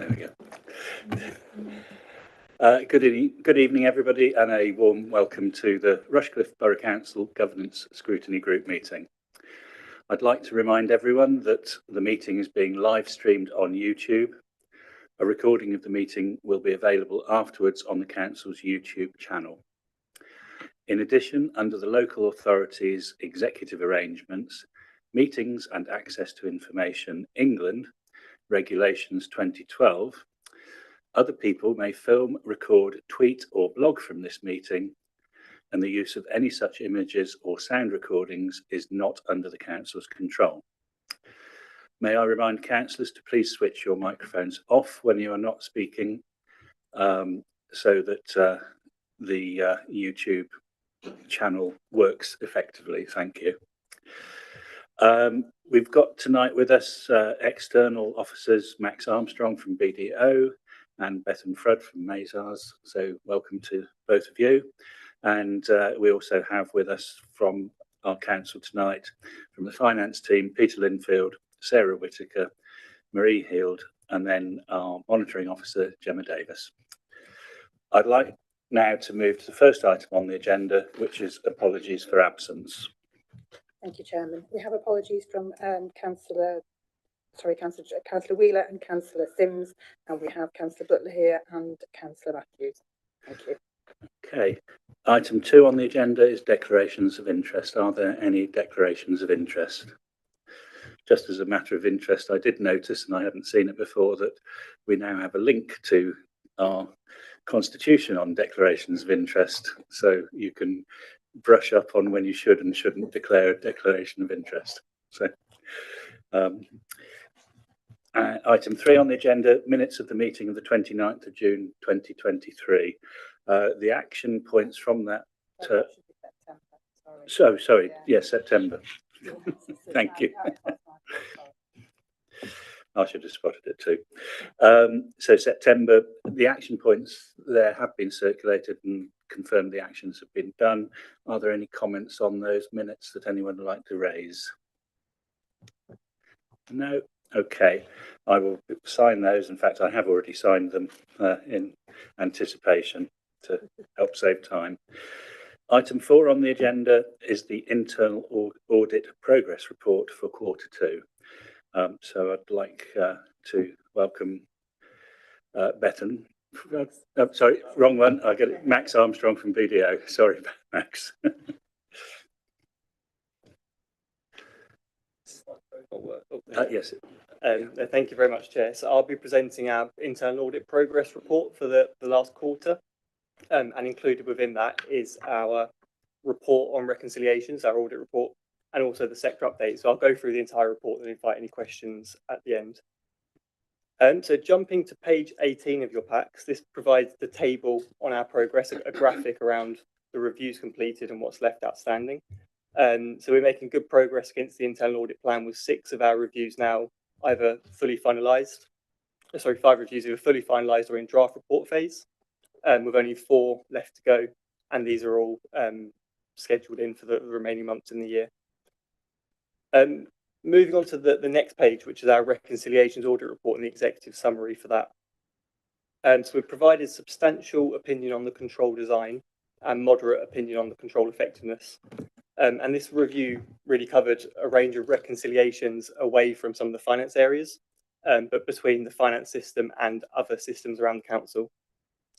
There we go. Good evening, everybody, and a warm welcome to the Rushcliffe Borough Council Governance Scrutiny Group meeting. I'd like to remind everyone that the meeting is being live streamed on YouTube. A recording of the meeting will be available afterwards on the Council's YouTube channel. In addition, under the local authorities' executive arrangements, Meetings and Access to Information England, Regulations 2012, other people may film, record, tweet or blog from this meeting, and the use of any such images or sound recordings is not under the Council's control. May I remind councillors to please switch your microphones off when you are not speaking, so that the YouTube channel works effectively. Thank you. We've got tonight with us external officers Max Armstrong from BDO and Bethan Frudd from Mazars. So welcome to both of you. And we also have with us from our council tonight, from the finance team, Peter Linfield, Sarah Whitaker, Marie Heald, and then our monitoring officer, Gemma Davis. I'd like now to move to the first item on the agenda, which is apologies for absence. Thank you, Chairman. We have apologies from Councillor Wheeler and Councillor Sims, and we have Councillor Butler here and Councillor Matthews. Thank you. Okay. Item 2 on the agenda is declarations of interest. Are there any declarations of interest? Just as a matter of interest, I did notice, and I hadn't seen it before, that we now have a link to our constitution on declarations of interest, so you can brush up on when you should and shouldn't declare a declaration of interest. So, item 3 on the agenda, minutes of the meeting of the 29th of June 2023. The action points from that. Sorry. Yes, September. Thank you. I should have spotted it too. So September, the action points there have been circulated and confirmed the actions have been done. Are there any comments on those minutes that anyone would like to raise? No? Okay. I will sign those. In fact, I have already signed them in anticipation to help save time. Item 4 on the agenda is the internal audit progress report for Q2. So I'd like to welcome Bethan. Sorry, wrong one. I get it. Max Armstrong from BDO. Sorry, Max. Yes. Thank you very much, Chair. So I'll be presenting our internal audit progress report for the last quarter, and included within that is our report on reconciliations, our audit report, and also the sector update. So I'll go through the entire report and invite any questions at the end. So jumping to page 18 of your packs, this provides the table on our progress, a graphic around the reviews completed and what's left outstanding. So we're making good progress against the internal audit plan, with 6 of our reviews now either fully finalised. 5 reviews either fully finalised or in draft report phase, with only 4 left to go, and these are all scheduled in for the remaining months in the year. Moving on to the next page, which is our reconciliations audit report and the executive summary for that. So we've provided substantial opinion on the control design and moderate opinion on the control effectiveness. And this review really covered a range of reconciliations away from some of the finance areas, but between the finance system and other systems around the council.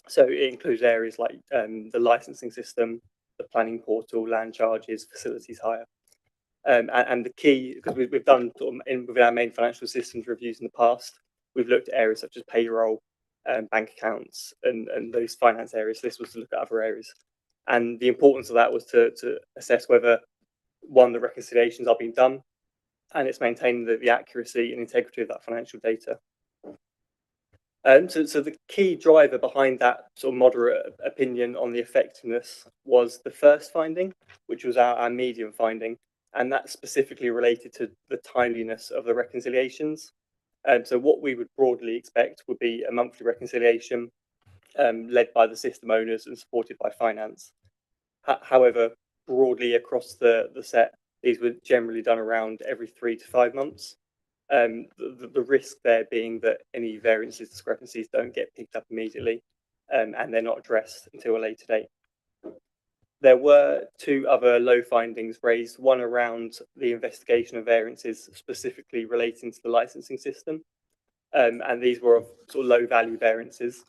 So it includes areas like the licensing system, the planning portal, land charges, facilities hire. And the key, because we've done within our main financial systems reviews in the past, we've looked at areas such as payroll, bank accounts, and those finance areas. So this was to look at other areas. And the importance of that was to assess whether, one, the reconciliations are being done, and it's maintaining the accuracy and integrity of that financial data. So the key driver behind that sort of moderate opinion on the effectiveness was the first finding, which was our medium finding. And that's specifically related to the timeliness of the reconciliations. So what we would broadly expect would be a monthly reconciliation led by the system owners and supported by finance. However, broadly across the set, these were generally done around every 3 to 5 months. The risk there being that any variances, discrepancies don't get picked up immediately, and they're not addressed until a later date. There were two other low findings raised, one around the investigation of variances specifically relating to the licensing system. And these were of sort of low value variances,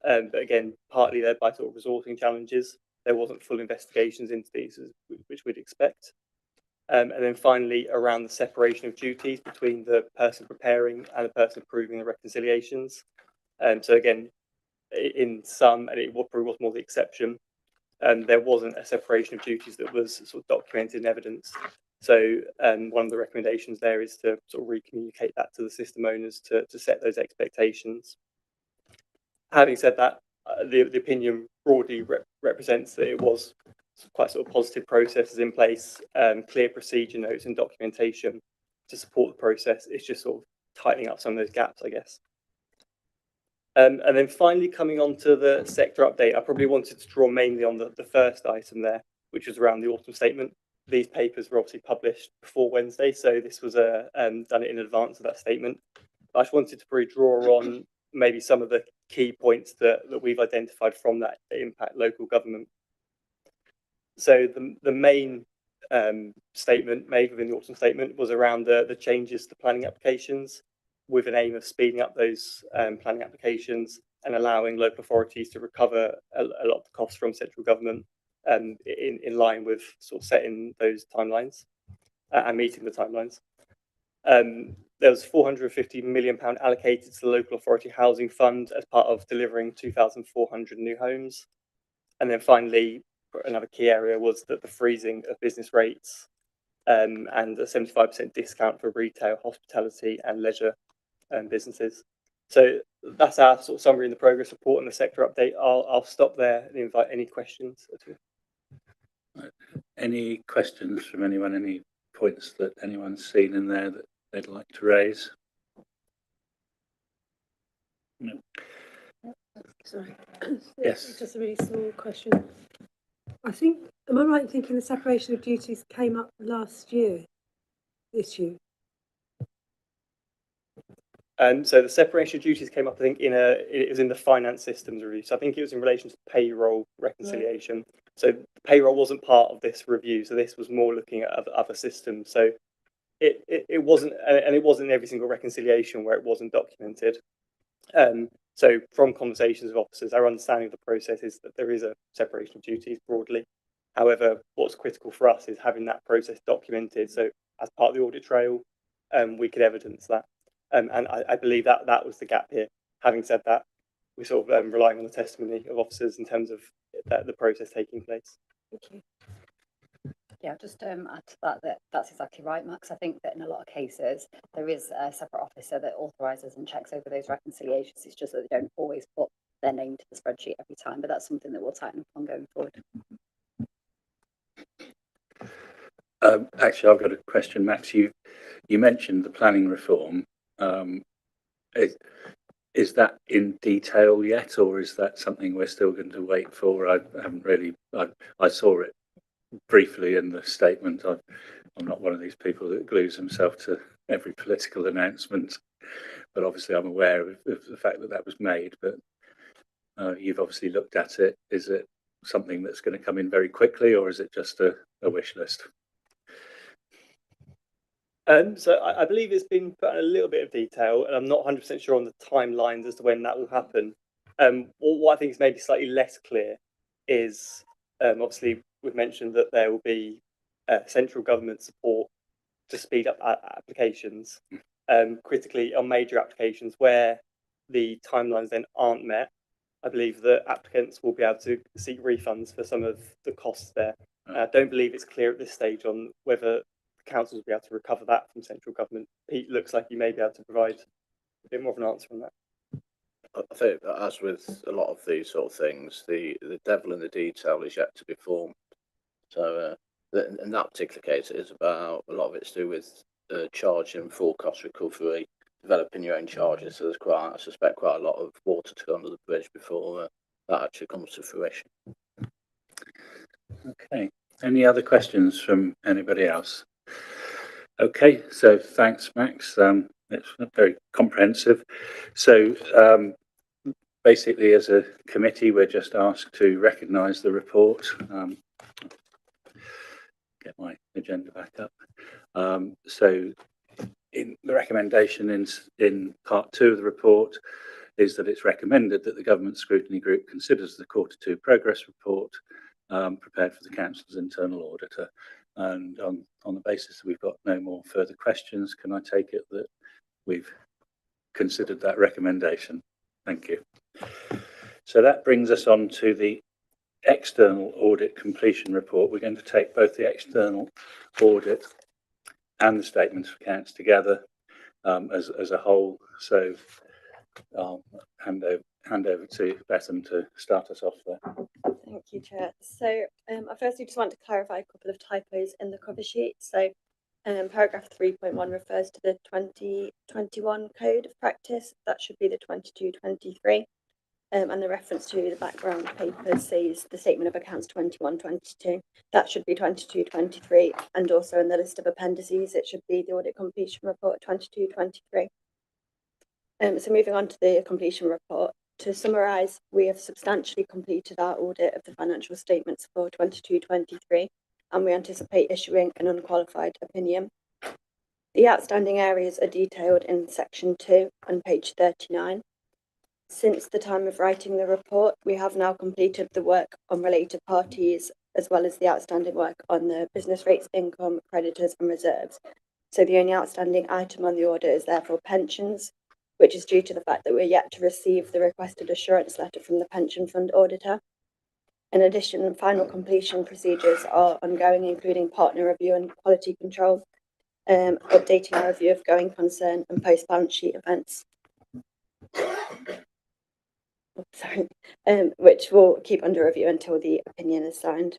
but again, partly led by sort of resourcing challenges. There wasn't full investigations into these, which we'd expect. And then finally, around the separation of duties between the person preparing and the person approving the reconciliations. So again, in some, and it probably was more the exception, there wasn't a separation of duties that was sort of documented in evidence. So one of the recommendations there is to sort of recommunicate that to the system owners to set those expectations. Having said that, the opinion broadly represents that it was quite sort of positive processes in place, clear procedure notes and documentation to support the process. It's just sort of tightening up some of those gaps, I guess. And then finally, coming on to the sector update, I probably wanted to draw mainly on the first item there, which was around the autumn statement. These papers were obviously published before Wednesday, so this was done in advance of that statement. I just wanted to probably draw on maybe some of the key points that we've identified from that impact local government. So the main statement made within the autumn statement was around the changes to planning applications, with an aim of speeding up those planning applications and allowing local authorities to recover a lot of the costs from central government in line with sort of setting those timelines and meeting the timelines. There was £450 million allocated to the local authority housing fund as part of delivering 2,400 new homes. And then finally, another key area was that the freezing of business rates and a 75% discount for retail, hospitality and leisure businesses. So that's our sort of summary in the progress report and the sector update. I'll stop there and invite any questions. Any questions from anyone? Any points that anyone's seen in there that they'd like to raise? No. Sorry. Yes. It's just a really small question. I think, am I right in thinking the separation of duties came up last year, issue? So the separation of duties came up, I think, it was in the finance systems review. So I think it was in relation to payroll reconciliation. Right. So payroll wasn't part of this review. So this was more looking at other systems. So it wasn't, and it wasn't every single reconciliation where it wasn't documented. So from conversations with officers, our understanding of the process is that there is a separation of duties broadly. However, what's critical for us is having that process documented. So as part of the audit trail, we could evidence that. And I believe that was the gap here. Having said that, we're sort of relying on the testimony of officers in terms of the process taking place. Thank you. Yeah, just add to that's exactly right, Max. I think that in a lot of cases, there is a separate officer that authorises and checks over those reconciliations. It's just that they don't always put their name to the spreadsheet every time, but that's something that we'll tighten up on going forward. Actually, I've got a question, Max. You mentioned the planning reform. Is that in detail yet, or is that something we're still going to wait for? I haven't really. I saw it briefly in the statement. I'm not one of these people that glues himself to every political announcement, but obviously I'm aware of the fact that was made. But you've obviously looked at it. Is it something that's going to come in very quickly, or is it just a wish list? So I believe it's been put in a little bit of detail, and I'm not 100% sure on the timelines as to when that will happen. What I think is maybe slightly less clear is obviously we've mentioned that there will be central government support to speed up applications, critically on major applications where the timelines then aren't met. I believe that applicants will be able to seek refunds for some of the costs there. I don't believe it's clear at this stage on whether councils will be able to recover that from central government. Pete, looks like you may be able to provide a bit more of an answer on that. I think that as with a lot of these sort of things, the devil in the detail is yet to be formed. So in that particular case, it is about a lot of it's to do with charge and full cost recovery, developing your own charges. So there's I suspect quite a lot of water to go under the bridge before that actually comes to fruition. Okay. Any other questions from anybody else? Okay, so thanks, Max. it's very comprehensive. So basically, as a committee, we're just asked to recognise the report. Get my agenda back up. So in the recommendation in part 2 of the report is that it's recommended that the Government Scrutiny Group considers the Q2 progress report prepared for the Council's internal auditor. And on the basis that we've got no more further questions, can I take it that we've considered that recommendation? Thank you. So that brings us on to the external audit completion report. We're going to take both the external audit and the statements of accounts together as a whole. So I'll hand over to Betham to start us off there. Thank you, Chair. So I firstly just want to clarify a couple of typos in the cover sheet. So paragraph 3.1 refers to the 2021 Code of Practice. That should be the 22-23. And the reference to the background paper says the statement of accounts 21-22. That should be 22-23. And also in the list of appendices, it should be the audit completion report 22-23. So moving on to the completion report. To summarise, we have substantially completed our audit of the financial statements for 22-23, and we anticipate issuing an unqualified opinion. The outstanding areas are detailed in section 2 on page 39. Since the time of writing the report, we have now completed the work on related parties, as well as the outstanding work on the business rates, income, creditors and reserves. So the only outstanding item on the audit is therefore pensions, which is due to the fact that we're yet to receive the requested assurance letter from the pension fund auditor. In addition, final completion procedures are ongoing, including partner review and quality control, updating our review of going concern and post-balance sheet events. Which we'll keep under review until the opinion is signed.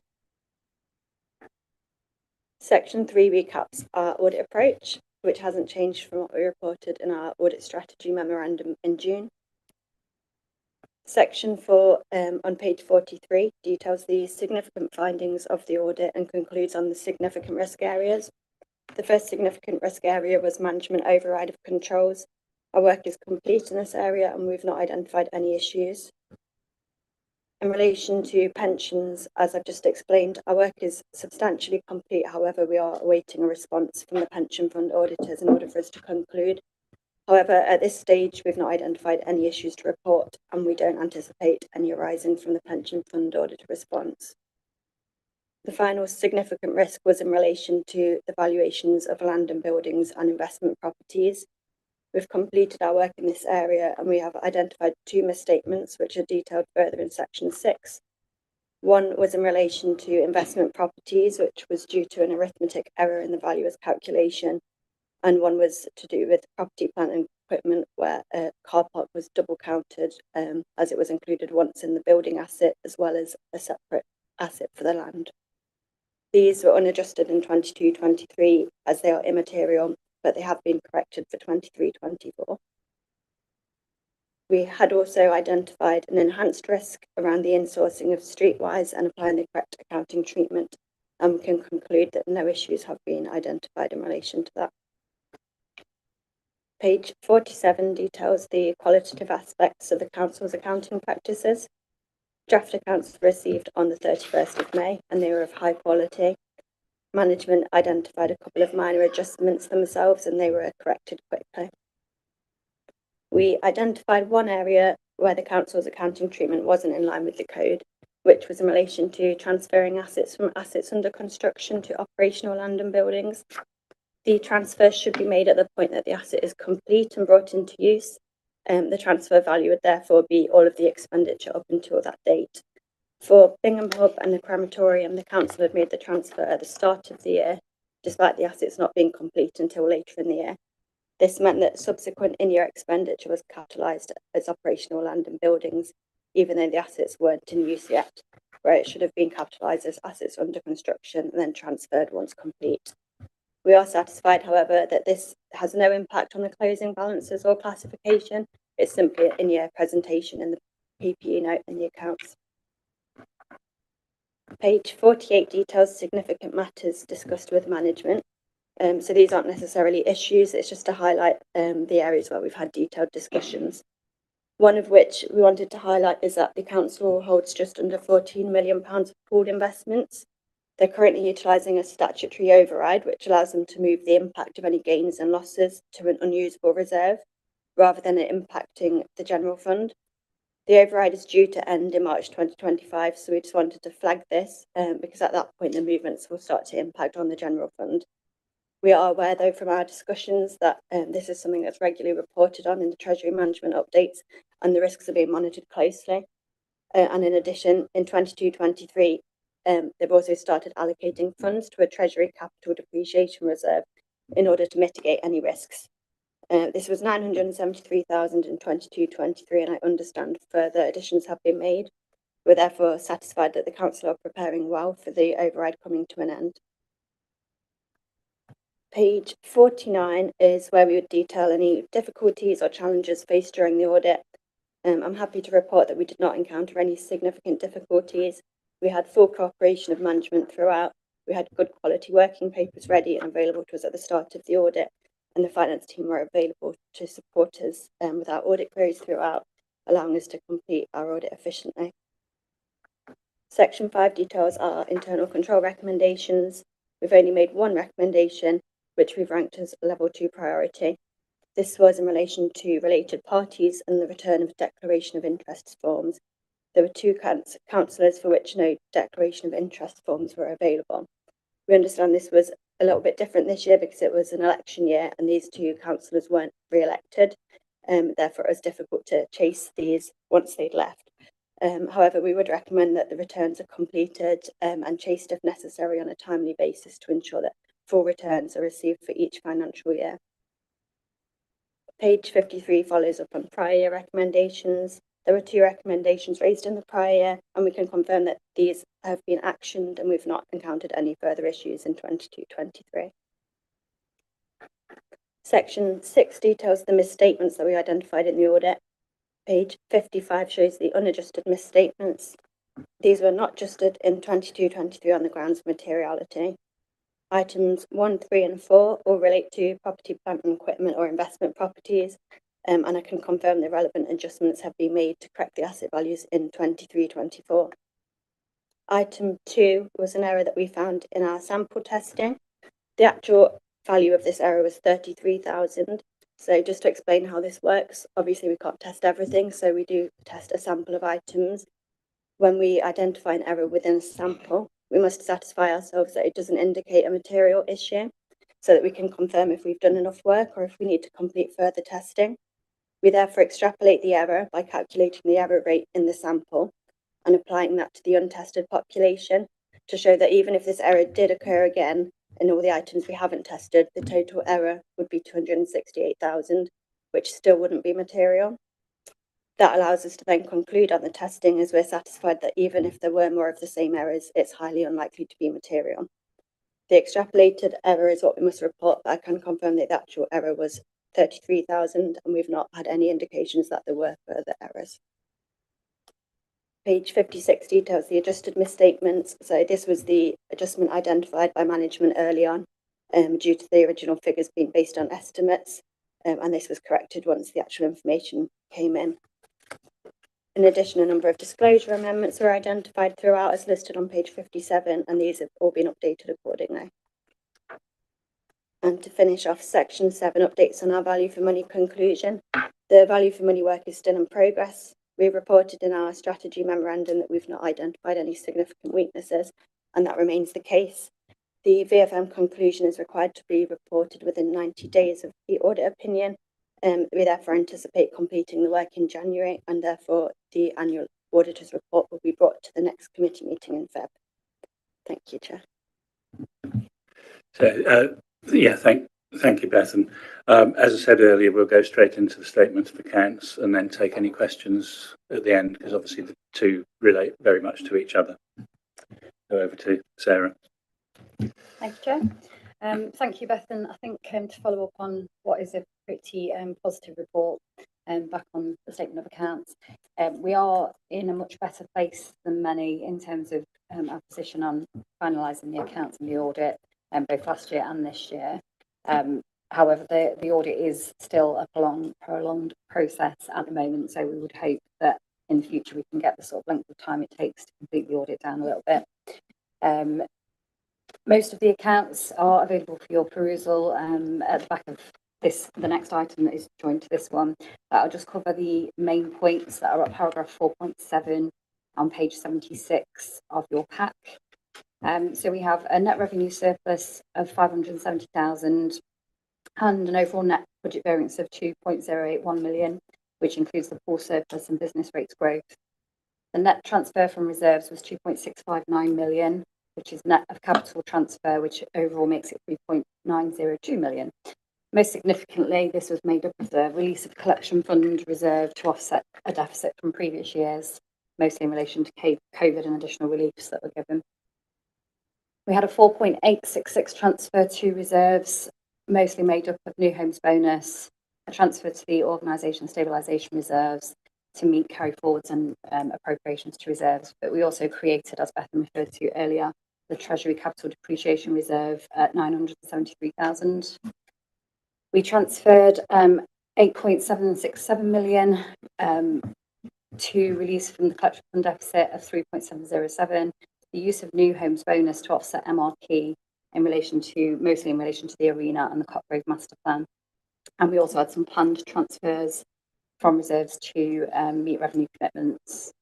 Section 3 recaps our audit approach, which hasn't changed from what we reported in our audit strategy memorandum in June. Section 4 on page 43 details the significant findings of the audit and concludes on the significant risk areas. The first significant risk area was management override of controls. Our work is complete in this area and we've not identified any issues. In relation to pensions, as I've just explained, our work is substantially complete. However, we are awaiting a response from the pension fund auditors in order for us to conclude. However, at this stage, we've not identified any issues to report and we don't anticipate any arising from the pension fund auditor response. The final significant risk was in relation to the valuations of land and buildings and investment properties. We've completed our work in this area and we have identified 2 misstatements which are detailed further in section 6. One was in relation to investment properties, which was due to an arithmetic error in the valuer's calculation, and one was to do with property, plant and equipment, where a car park was double counted as it was included once in the building asset as well as a separate asset for the land. These were unadjusted in 22-23 as they are immaterial, but they have been corrected for 23-24. We had also identified an enhanced risk around the insourcing of Streetwise and applying the correct accounting treatment, and we can conclude that no issues have been identified in relation to that. Page 47 details the qualitative aspects of the Council's accounting practices. Draft accounts were received on the 31st of May and they were of high quality. Management identified a couple of minor adjustments themselves and they were corrected quickly. We identified one area where the Council's accounting treatment wasn't in line with the code, which was in relation to transferring assets from assets under construction to operational land and buildings. The transfer should be made at the point that the asset is complete and brought into use. The transfer value would therefore be all of the expenditure up until that date. For Bingham Hub and the crematorium, the Council had made the transfer at the start of the year, despite the assets not being complete until later in the year. This meant that subsequent in-year expenditure was capitalised as operational land and buildings, even though the assets weren't in use yet, where it should have been capitalised as assets under construction and then transferred once complete. We are satisfied, however, that this has no impact on the closing balances or classification. It's simply an in-year presentation in the PPE note in the accounts. Page 48 details significant matters discussed with management. So these aren't necessarily issues, it's just to highlight the areas where we've had detailed discussions. One of which we wanted to highlight is that the council holds just under £14 million of pooled investments. They're currently utilising a statutory override, which allows them to move the impact of any gains and losses to an unusable reserve, rather than it impacting the general fund. The override is due to end in March 2025, so we just wanted to flag this because at that point the movements will start to impact on the general fund. We are aware, though, from our discussions that this is something that's regularly reported on in the Treasury management updates, and the risks are being monitored closely. And in addition, in 22-23, they've also started allocating funds to a Treasury capital depreciation reserve in order to mitigate any risks. This was 973,000 in 22-23, and I understand further additions have been made. We're therefore satisfied that the council are preparing well for the override coming to an end. Page 49 is where we would detail any difficulties or challenges faced during the audit. I'm happy to report that we did not encounter any significant difficulties. We had full cooperation of management throughout. We had good quality working papers ready and available to us at the start of the audit, and the finance team were available to support us with our audit queries throughout, allowing us to complete our audit efficiently. Section 5 details our internal control recommendations. We've only made one recommendation, which we've ranked as level 2 priority. This was in relation to related parties and the return of declaration of interest forms. There were 2 councillors for which no declaration of interest forms were available. We understand this was a little bit different this year because it was an election year and these 2 councillors weren't re-elected. Therefore, it was difficult to chase these once they'd left. However, we would recommend that the returns are completed and chased if necessary on a timely basis to ensure that full returns are received for each financial year. Page 53 follows up on prior year recommendations. There were 2 recommendations raised in the prior year, and we can confirm that these have been actioned and we've not encountered any further issues in 22-23. Section 6 details the misstatements that we identified in the audit. Page 55 shows the unadjusted misstatements. These were not adjusted in 22-23 on the grounds of materiality. Items 1, 3 and 4 all relate to property, plant and equipment or investment properties, and I can confirm the relevant adjustments have been made to correct the asset values in 23-24. Item 2 was an error that we found in our sample testing. The actual value of this error was 33,000. So just to explain how this works, obviously we can't test everything, so we do test a sample of items. When we identify an error within a sample, we must satisfy ourselves that it doesn't indicate a material issue so that we can confirm if we've done enough work or if we need to complete further testing. We therefore extrapolate the error by calculating the error rate in the sample and applying that to the untested population to show that even if this error did occur again in all the items we haven't tested, the total error would be 268,000, which still wouldn't be material. That allows us to then conclude on the testing as we're satisfied that even if there were more of the same errors, it's highly unlikely to be material. The extrapolated error is what we must report, but I can confirm that the actual error was 33,000 and we've not had any indications that there were further errors. Page 56 details the adjusted misstatements. So this was the adjustment identified by management early on due to the original figures being based on estimates, and this was corrected once the actual information came in. In addition, a number of disclosure amendments were identified throughout as listed on page 57, and these have all been updated accordingly. And to finish off, section 7 updates on our value for money conclusion. The value for money work is still in progress. We reported in our strategy memorandum that we've not identified any significant weaknesses, and that remains the case. The VFM conclusion is required to be reported within 90 days of the audit opinion. We therefore anticipate completing the work in January, and therefore the annual auditor's report will be brought to the next committee meeting in Feb. Thank you, Chair. So, thank you, Beth. And as I said earlier, we'll go straight into the statement of accounts and then take any questions at the end, because obviously the 2 relate very much to each other. So over to Sarah. Thank you, Chair. Thank you, Beth. And I think to follow up on what is a pretty positive report back on the statement of accounts, we are in a much better place than many in terms of our position on finalising the accounts and the audit. both last year and this year. However, the audit is still a prolonged process at the moment, so we would hope that in the future we can get the sort of length of time it takes to complete the audit down a little bit. Most of the accounts are available for your perusal at the back of the next item that is joined to this one. I'll just cover the main points that are at paragraph 4.7 on page 76 of your pack. So we have a net revenue surplus of 570,000 and an overall net budget variance of 2.081 million, which includes the pool surplus and business rates growth. The net transfer from reserves was 2.659 million, which is net of capital transfer, which overall makes it 3.902 million. Most significantly, this was made up of the release of collection fund reserve to offset a deficit from previous years, mostly in relation to COVID and additional reliefs that were given. We had a 4.866 transfer to reserves, mostly made up of new homes bonus, a transfer to the organisation stabilisation reserves to meet carry forwards and appropriations to reserves. But we also created, as Bethan referred to earlier, the Treasury Capital Depreciation Reserve at 973,000. We transferred 8.767 million to release from the collection fund deficit of 3.707, the use of new homes bonus to offset MRP mostly in relation to the arena and the Copgrove master plan. And we also had some planned transfers from reserves to meet revenue commitments.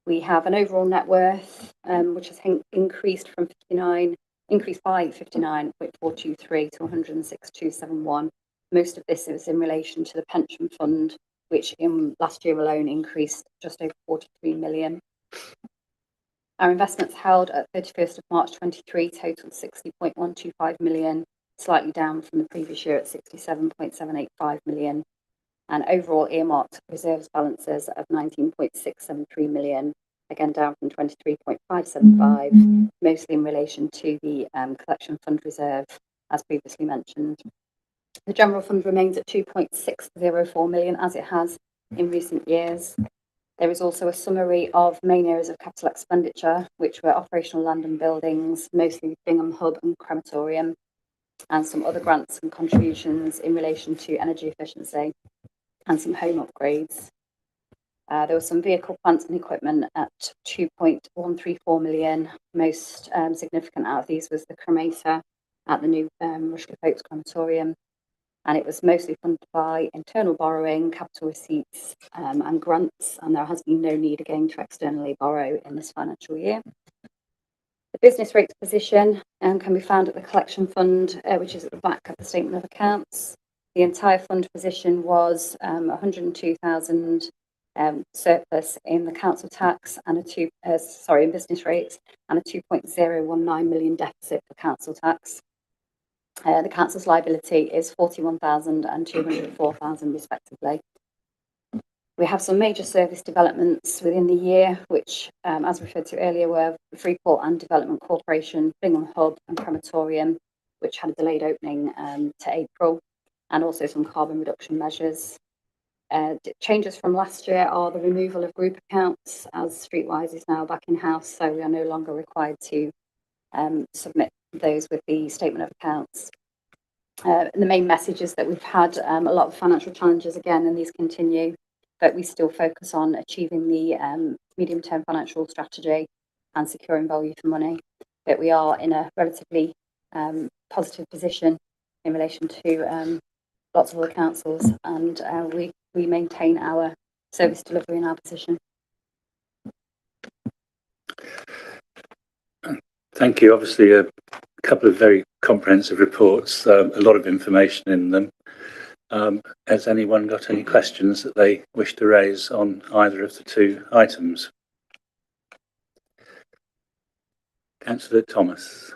We have an overall net worth, which has increased by 59.423 to 106,271. Most of this is in relation to the pension fund, which in last year alone increased just over 43 million. Our investments held at 31st of March 23 totaled 60.125 million, slightly down from the previous year at 67.785 million. And overall earmarked reserves balances of 19.673 million, again down from 23.575, mostly in relation to the collection fund reserve, as previously mentioned. The general fund remains at 2.604 million, as it has in recent years. There is also a summary of main areas of capital expenditure, which were operational land and buildings, mostly Bingham Hub and Crematorium, and some other grants and contributions in relation to energy efficiency and some home upgrades. There was some vehicle, plants and equipment at 2.134 million. Most significant out of these was the cremator at the new Rushcliffe Oaks Crematorium. And it was mostly funded by internal borrowing, capital receipts and grants, and there has been no need again to externally borrow in this financial year. The business rates position can be found at the collection fund, which is at the back of the statement of accounts. The entire fund position was 102,000 surplus in the council tax and in business rates, and a 2.019 million deficit for council tax. The council's liability is 41,000 and 204,000 respectively. We have some major service developments within the year, which, as referred to earlier, were Freeport and Development Corporation, Bingham Hub and Crematorium, which had a delayed opening to April, and also some carbon reduction measures. Changes from last year are the removal of group accounts, as Streetwise is now back in-house, so we are no longer required to submit those with the statement of accounts. The main message is that we've had a lot of financial challenges again, and these continue, but we still focus on achieving the medium-term financial strategy and securing value for money. But we are in a relatively positive position in relation to lots of other councils, and we maintain our service delivery in our position. Thank you. Obviously, a couple of very comprehensive reports, a lot of information in them. Has anyone got any questions that they wish to raise on either of the two items? Councillor Thomas.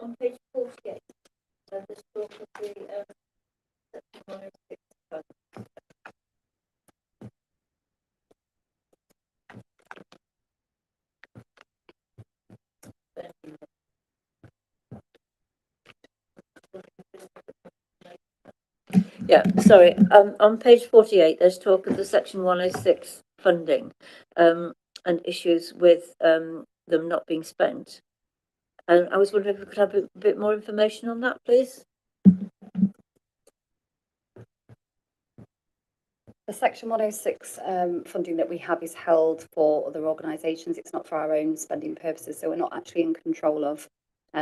On page 48, there's talk of the section 106 fund. Yeah, sorry. On page 48, there's talk of the section 106 funding. and issues with them not being spent. And I was wondering if we could have a bit more information on that, please. The Section 106 funding that we have is held for other organisations. It's not for our own spending purposes, so we're not actually in control of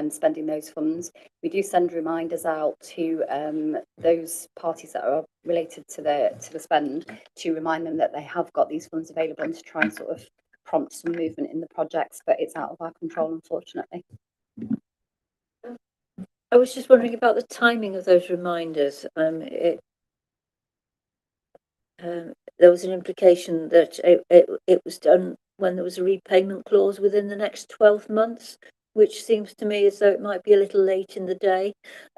spending those funds. We do send reminders out to those parties that are related to the spend to remind them that they have got these funds available and to try and sort of prompt some movement in the projects, but it's out of our control, unfortunately. I was just wondering about the timing of those reminders. There was an implication that it was done when there was a repayment clause within the next 12 months, which seems to me as though it might be a little late in the day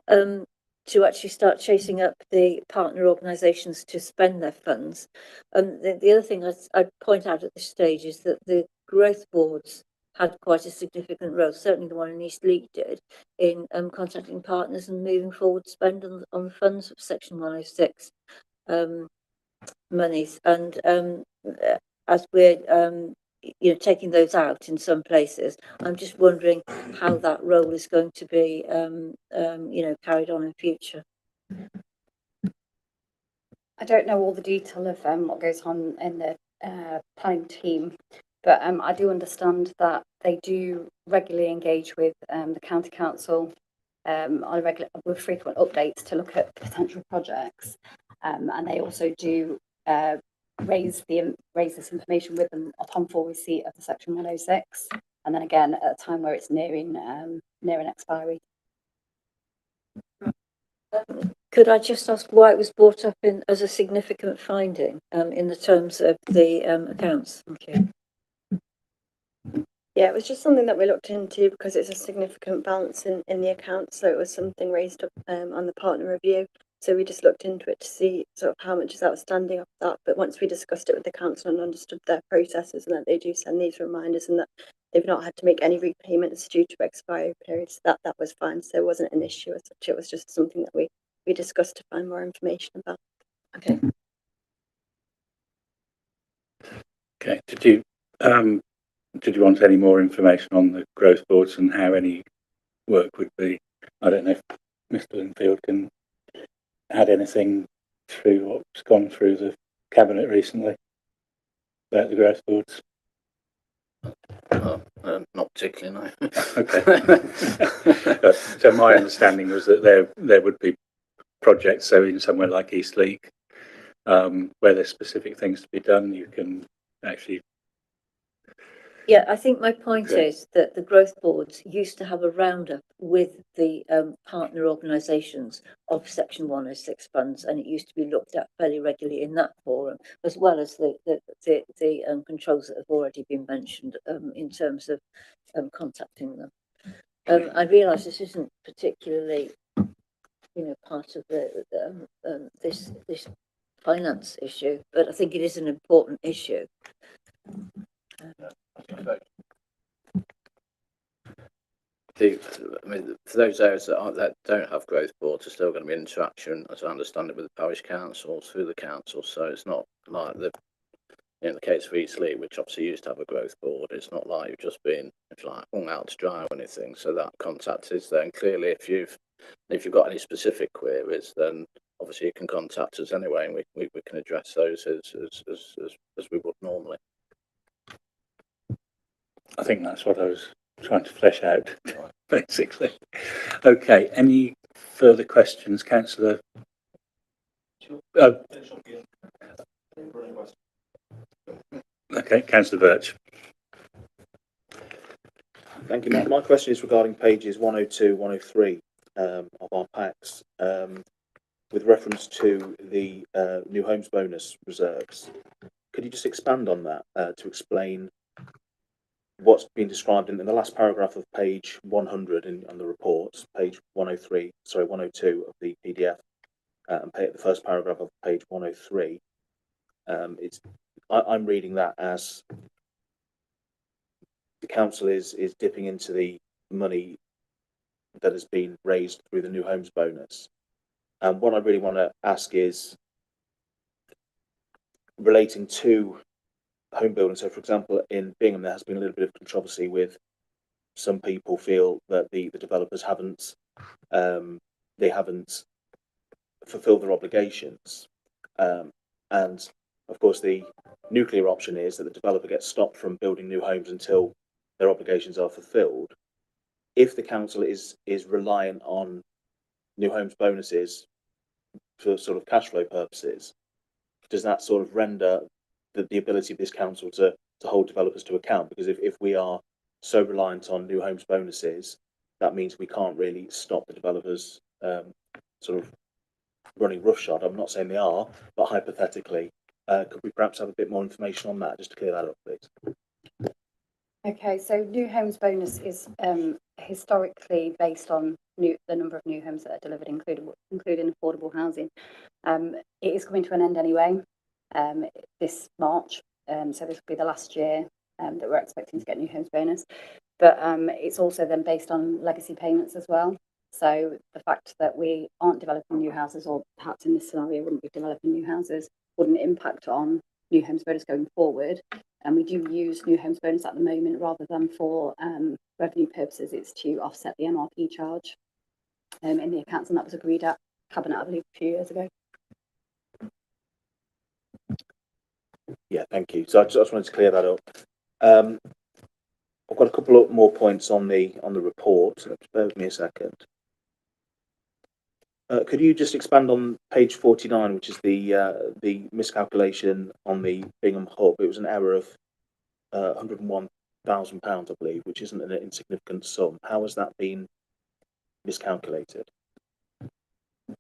to actually start chasing up the partner organisations to spend their funds. The other thing I'd point out at this stage is that the growth boards had quite a significant role, certainly the one in East League did, in contacting partners and moving forward spend on the funds of Section 106 monies. And as we're taking those out in some places, I'm just wondering how that role is going to be carried on in future. I don't know all the detail of what goes on in the planning team, but I do understand that they do regularly engage with the county council with frequent updates to look at potential projects, and they also do raise this information with them upon full receipt of the Section 106, and then again at a time where it's nearing expiry. Could I just ask why it was brought up as a significant finding in the terms of the accounts? Thank you. Yeah, it was just something that we looked into because it's a significant balance in the account. So it was something raised up on the partner review. So we just looked into it to see sort of how much is outstanding of that. But once we discussed it with the council and understood their processes and that they do send these reminders and that they've not had to make any repayments due to expiry periods, that was fine. So it wasn't an issue as such. It was just something that we discussed to find more information about. Okay. Okay. Did you want any more information on the growth boards and how any work would be? I don't know if Mr. Linfield can add anything through what's gone through the cabinet recently about the growth boards. Not particularly, no. Okay. So my understanding was that there would be projects, so in somewhere like East League, where there's specific things to be done, you can actually. Yeah, I think my point is that the growth boards used to have a roundup with the partner organisations of Section 106 funds, and it used to be looked at fairly regularly in that forum, as well as the controls that have already been mentioned in terms of contacting them. I realise this isn't particularly, part of this finance issue, but I think it is an important issue. For those areas that don't have growth boards, there's still going to be interaction, as I understand it, with the parish councils through the council. So it's not like in the case of East League, which obviously used to have a growth board, it's not like you've just been, if you like, hung out to dry or anything. So that contact is there. And clearly, if you've got any specific queries, then obviously you can contact us anyway, and we can address those as we would normally. I think that's what I was trying to flesh out, basically. Okay, any further questions, Councillor? Okay, Councillor Birch. Thank you. My question is regarding pages 102, 103 of our packs, with reference to the new homes bonus reserves. Could you just expand on that to explain what's been described in the last paragraph of page 100 on the reports, page 102 of the PDF, and the first paragraph of page 103. I'm reading that as the council is dipping into the money that has been raised through the new homes bonus. And what I really want to ask is relating to home building. So, for example, in Bingham, there has been a little bit of controversy with some people feel that the developers haven't fulfilled their obligations, and of course the nuclear option is that the developer gets stopped from building new homes until their obligations are fulfilled. If the council is reliant on new homes bonuses for sort of cash flow purposes, does that sort of render the ability of this council to hold developers to account? Because if we are so reliant on new homes bonuses, that means we can't really stop the developers sort of running roughshod. I'm not saying they are, but hypothetically, could we perhaps have a bit more information on that, just to clear that up, please? Okay, so new homes bonus is historically based on the number of new homes that are delivered, including affordable housing. It is coming to an end anyway this March, so this will be the last year that we're expecting to get new homes bonus. But it's also then based on legacy payments as well. So the fact that we aren't developing new houses, or perhaps in this scenario wouldn't be developing new houses, wouldn't impact on new homes bonus going forward. And we do use new homes bonus at the moment rather than for revenue purposes. It's to offset the MRP charge in the accounts, and that was agreed at Cabinet, I believe, a few years ago. Yeah, thank you. So I just wanted to clear that up. I've got a couple of more points on the report. So bear with me a second. Could you just expand on page 49, which is the miscalculation on the Bingham hub? It was an error of £101,000, I believe, which isn't an insignificant sum. How has that been miscalculated?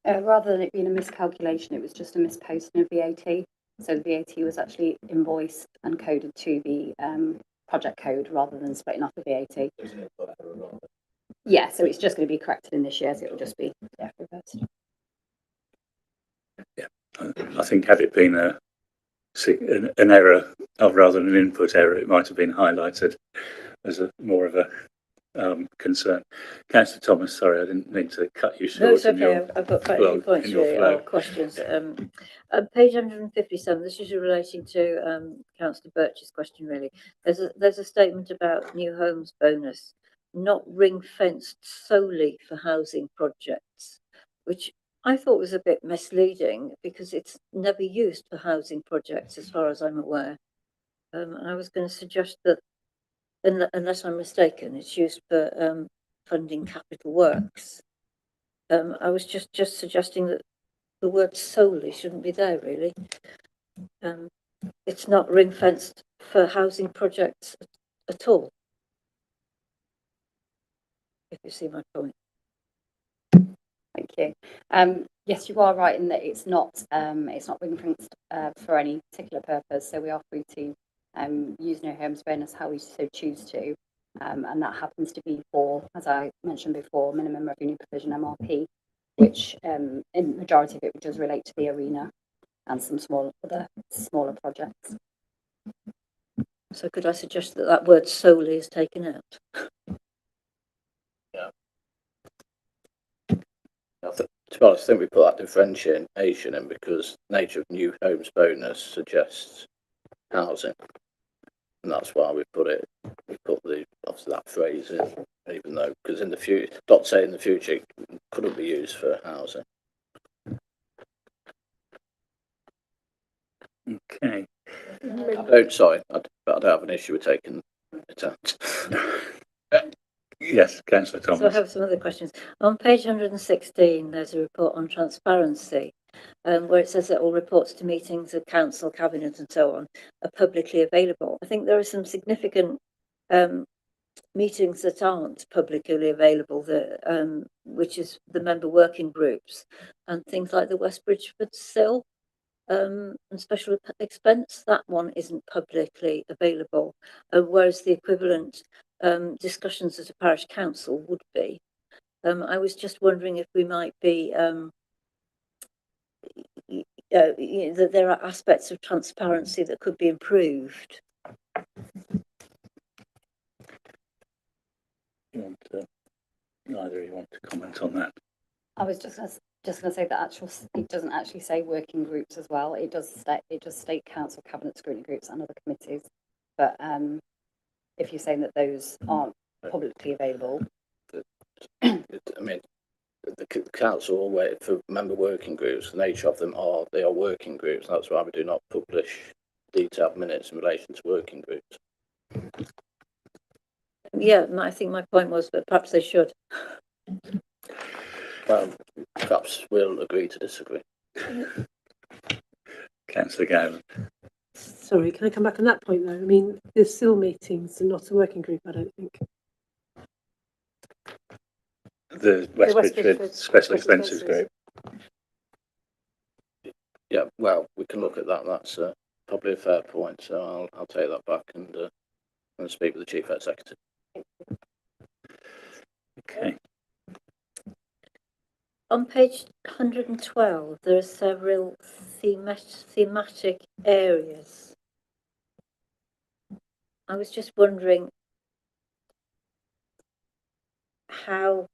Rather than it being a miscalculation, it was just a misposting of VAT. So the VAT was actually invoiced and coded to the project code rather than splitting off the VAT. Yeah, so it's just going to be corrected in this year, so it will just be reversed. Yeah, I think had it been an error rather than an input error, it might have been highlighted as more of a concern. Councillor Thomas, sorry, I didn't mean to cut you short. No, it's okay. I've got quite a few points really, or questions. Page 157, this is relating to Councillor Birch's question really. There's a statement about new homes bonus, not ring-fenced solely for housing projects, which I thought was a bit misleading because it's never used for housing projects as far as I'm aware. And I was going to suggest that, unless I'm mistaken, it's used for funding capital works. I was just suggesting that the word solely shouldn't be there really. It's not ring fenced for housing projects at all, if you see my point. Thank you. Yes, you are right in that it's not ring fenced for any particular purpose. So we are free to use new homes bonus how we so choose to, and that happens to be for, as I mentioned before, minimum revenue provision MRP, which in majority of it does relate to the arena and some other smaller projects. So could I suggest that word solely is taken out? Yeah. To be honest, I think we put that differentiation in because nature of new homes bonus suggests housing, and that's why we put obviously that phrase in, even though, because in the future, not saying in the future it couldn't be used for housing. Okay. I don't have an issue with taking it out. Yes, Councillor Thomas. So I have some other questions. On page 116, there's a report on transparency, where it says that all reports to meetings of council, cabinet and so on are publicly available. I think there are some significant meetings that aren't publicly available, which is the member working groups and things like the West Bridgeford SIL and special expense. That one isn't publicly available, whereas the equivalent discussions at a parish council would be. I was just wondering if we might be that there are aspects of transparency that could be improved. Neither of you want to comment on that? I was just going to say that it doesn't actually say working groups as well. It does state council, cabinet, scrutiny groups, and other committees. But if you're saying that those aren't publicly available, I mean, the council will wait for member working groups. The nature of them they are working groups. That's why we do not publish detailed minutes in relation to working groups. Yeah, I think my point was that perhaps they should. Well, perhaps we'll agree to disagree. Councillor Gowland. Sorry, can I come back on that point though? I mean, the SIL meetings are not a working group, I don't think. The West West Bridgeford Bridgeford Special Expenses Group. Yeah, well, we can look at that. That's probably a fair point. So I'll take that back and speak with the Chief Executive. Okay. On page 112, there are several thematic areas. I was just wondering how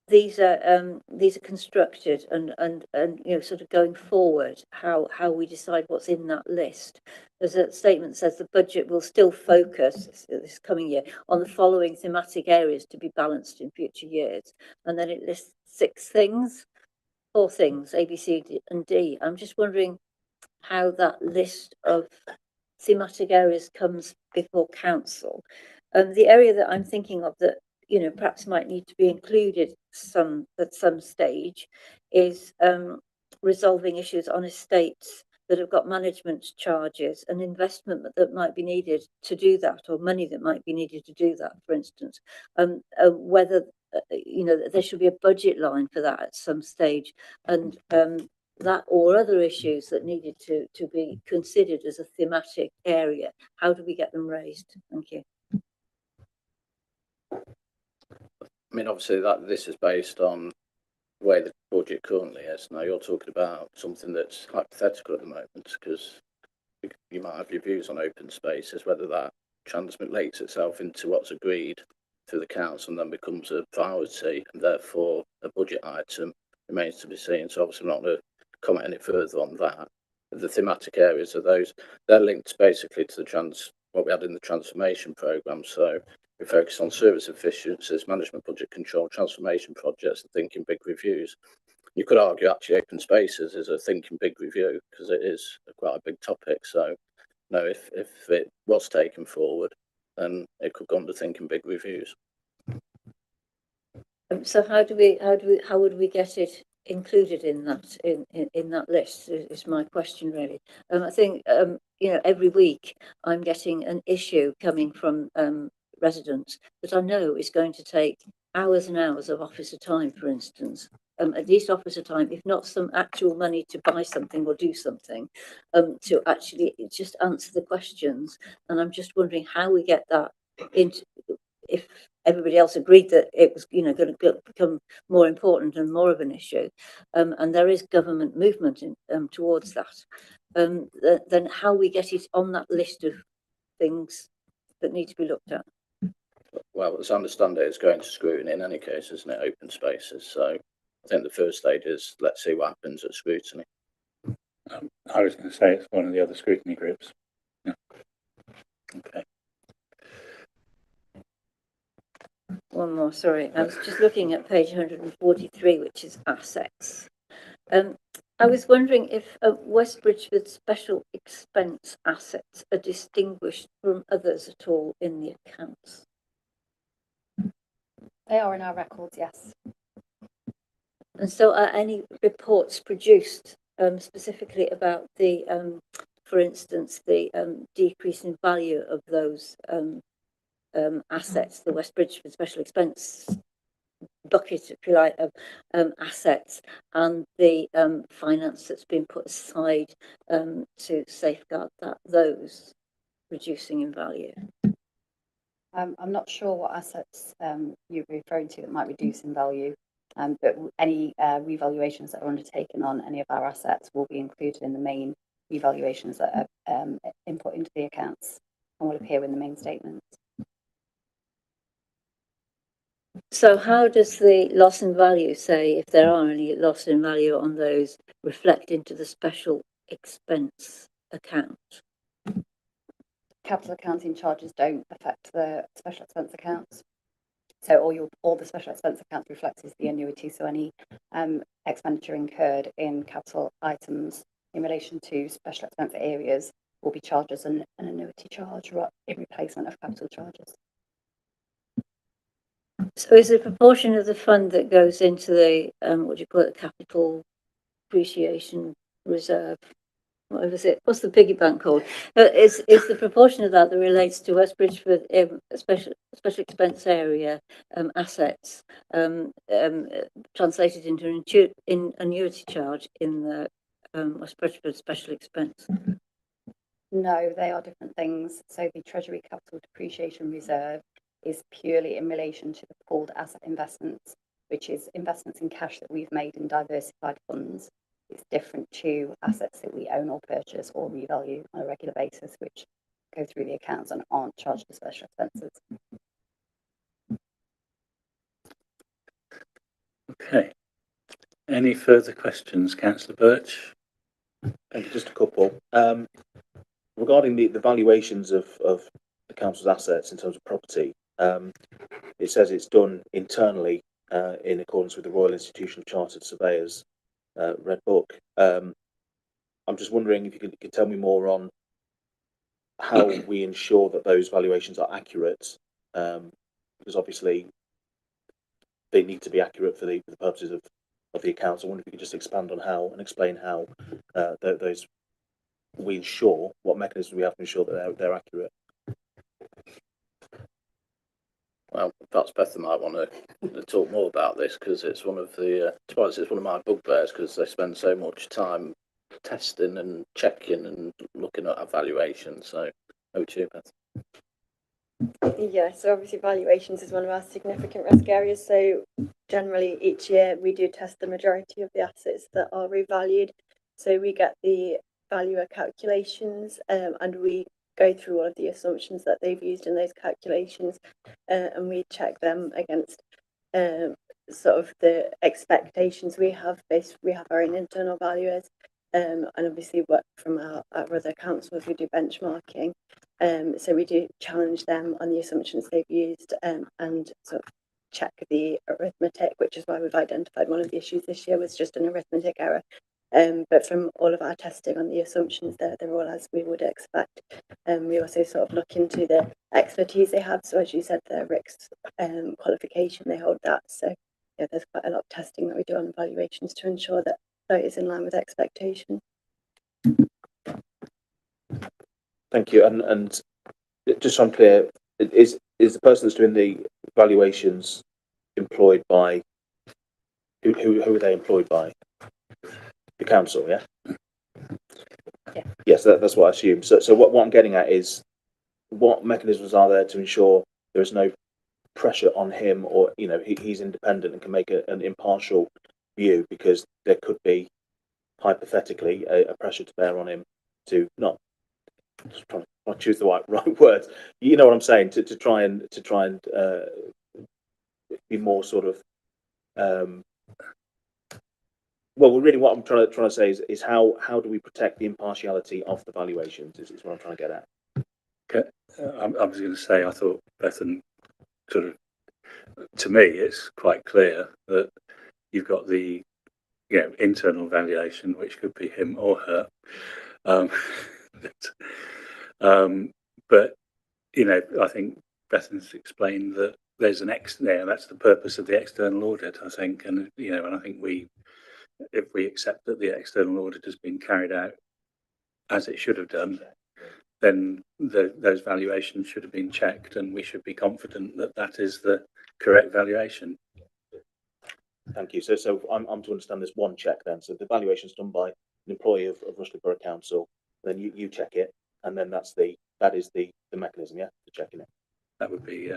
these are constructed and you know, sort of going forward, how we decide what's in that list. There's a statement that says the budget will still focus this coming year on the following thematic areas to be balanced in future years, and then it lists four things, A, B, C, and D. I'm just wondering how that list of thematic areas comes before council. The area that I'm thinking of that, you know, perhaps might need to be included at some stage is resolving issues on estates that have got management charges and investment that might be needed to do that, or money that might be needed to do that, for instance. Whether you know, there should be a budget line for that at some stage, and that or other issues that needed to be considered as a thematic area. How do we get them raised? Thank you. I mean, obviously this is based on the way the budget currently is. Now you're talking about something that's hypothetical at the moment, because you might have your views on open spaces, whether that translates itself into what's agreed through the council and then becomes a priority and therefore a budget item remains to be seen. So obviously I'm not going to comment any further on that. The thematic areas of those, they're linked basically to what we had in the transformation programme. So we focus on service efficiencies, management budget control, transformation projects, and thinking big reviews. You could argue actually open spaces is a thinking big review because it is quite a big topic. So no, if it was taken forward, then it could go under thinking big reviews. So how would we get it included in that list is my question really. I think you know, every week I'm getting an issue coming from residents that I know is going to take hours and hours of officer time, for instance. At least officer time, if not some actual money to buy something or do something, to actually just answer the questions. And I'm just wondering how we get that into, if everybody else agreed that it was, you know, going to become more important and more of an issue, and there is government movement towards that, then how we get it on that list of things that need to be looked at. Well, as I understand it, it's going to scrutiny in any case, isn't it? Open spaces. So I think the first stage is let's see what happens at scrutiny. I was going to say it's one of the other scrutiny groups. Yeah. Okay. One more, sorry. I was just looking at page 143, which is assets. I was wondering if West Bridgeford special expense assets are distinguished from others at all in the accounts. they are in our records, yes. And so are any reports produced specifically about the, for instance, the decrease in value of those assets, the West Bridgeford special expense bucket, if you like, of assets, and the finance that's been put aside to safeguard those reducing in value? I'm not sure what assets you're referring to that might reduce in value, but any revaluations that are undertaken on any of our assets will be included in the main revaluations that are input into the accounts and will appear in the main statements. So how does the loss in value, say, if there are any loss in value on those, reflect into the special expense account? Capital accounting charges don't affect the special expense accounts. So all the special expense accounts reflects is the annuity. So any expenditure incurred in capital items in relation to special expense areas will be charged as an annuity charge in replacement of capital charges. So is the proportion of the fund that goes into the, what do you call it, the capital appreciation reserve? What was it? What's the piggy bank called? Is the proportion of that relates to West Bridgeford special expense area assets translated into an annuity charge in the West Bridgeford special expense? No, they are different things. So the Treasury Capital Depreciation Reserve is purely in relation to the pooled asset investments, which is investments in cash that we've made in diversified funds. It's different to assets that we own or purchase or revalue on a regular basis, which go through the accounts and aren't charged as special expenses. Okay. Any further questions, Councillor Birch? Thank you. Just a couple. Regarding the valuations of the council's assets in terms of property, it says it's done internally in accordance with the Royal Institution of Chartered Surveyors Red Book. I'm just wondering if you could tell me more on how we ensure that those valuations are accurate, because obviously they need to be accurate for the purposes of the accounts. I wonder if you could just expand on how and explain how those we ensure, what mechanisms we have to ensure that they're accurate. Well, perhaps Beth might want to talk more about this, because it's one of the, to be honest, it's one of my bugbears, because they spend so much time testing and checking and looking at evaluations. So over to you, Beth. Yeah, so obviously valuations is one of our significant risk areas. So generally each year we do test the majority of the assets that are revalued. So we get the valuer calculations and we go through all of the assumptions that they've used in those calculations and we check them against sort of the expectations we have. We have our own internal valuers and obviously work from our other councils. We do benchmarking. So we do challenge them on the assumptions they've used and sort of check the arithmetic, which is why we've identified one of the issues this year was just an arithmetic error. But from all of our testing on the assumptions, they're all as we would expect. We also sort of look into the expertise they have. So as you said, the RICS qualification, they hold that. So yeah, there's quite a lot of testing that we do on evaluations to ensure that it is in line with expectation. Thank you. And just so I'm clear, is the person that's doing the valuations employed by who are they employed by? The council, yeah. Yeah. Yes, that's what I assume. So what I'm getting at is, what mechanisms are there to ensure there is no pressure on him, or he's independent and can make an impartial view, because there could be hypothetically a pressure to bear on him to not. Just trying to choose the right words. You know what I'm saying? To try and be more sort of. Well, really, what I'm trying to say is how do we protect the impartiality of the valuations? Is what I'm trying to get at. Okay. I was going to say, I thought Bethan sort of, to me, it's quite clear that you've got the internal valuation, which could be him or her. But I think Bethan's explained that there's that's the purpose of the external audit, I think, and I think if we accept that the external audit has been carried out as it should have done, then those valuations should have been checked, and we should be confident that that is the correct valuation. Thank you. So I'm to understand this one check then. So the valuation is done by an employee of Rushcliffe Borough Council. Then you check it, and then that is the mechanism, yeah, for checking it. That would be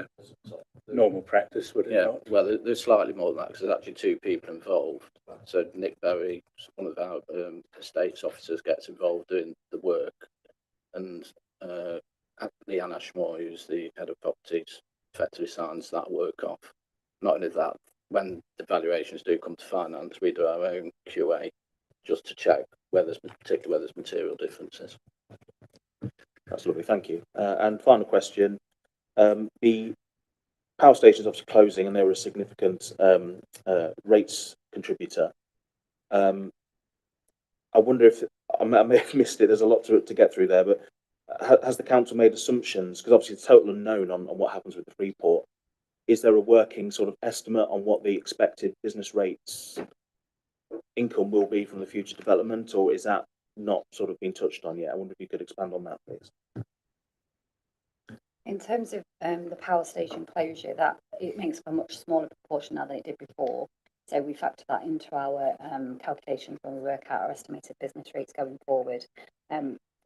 normal practice, would it not? Well, there's slightly more than that, because there's actually two people involved. So Nick Berry, one of our estates officers, gets involved doing the work, and Leanne Ashmore, who's the head of properties, effectively signs that work off. not only that, when the valuations do come to finance, we do our own QA just to check particularly where there's material differences. That's lovely, thank you. And final question, the power station's obviously closing and they were a significant rates contributor. I wonder if, I may have missed it, there's a lot to get through there, but has the council made assumptions, because obviously it's total unknown on what happens with the Freeport. Is there a working sort of estimate on what the expected business rates income will be from the future development, or is that not sort of been touched on yet? I wonder if you could expand on that, please. In terms of the power station closure, that it makes up a much smaller proportion now than it did before. So we factor that into our calculations when we work out our estimated business rates going forward.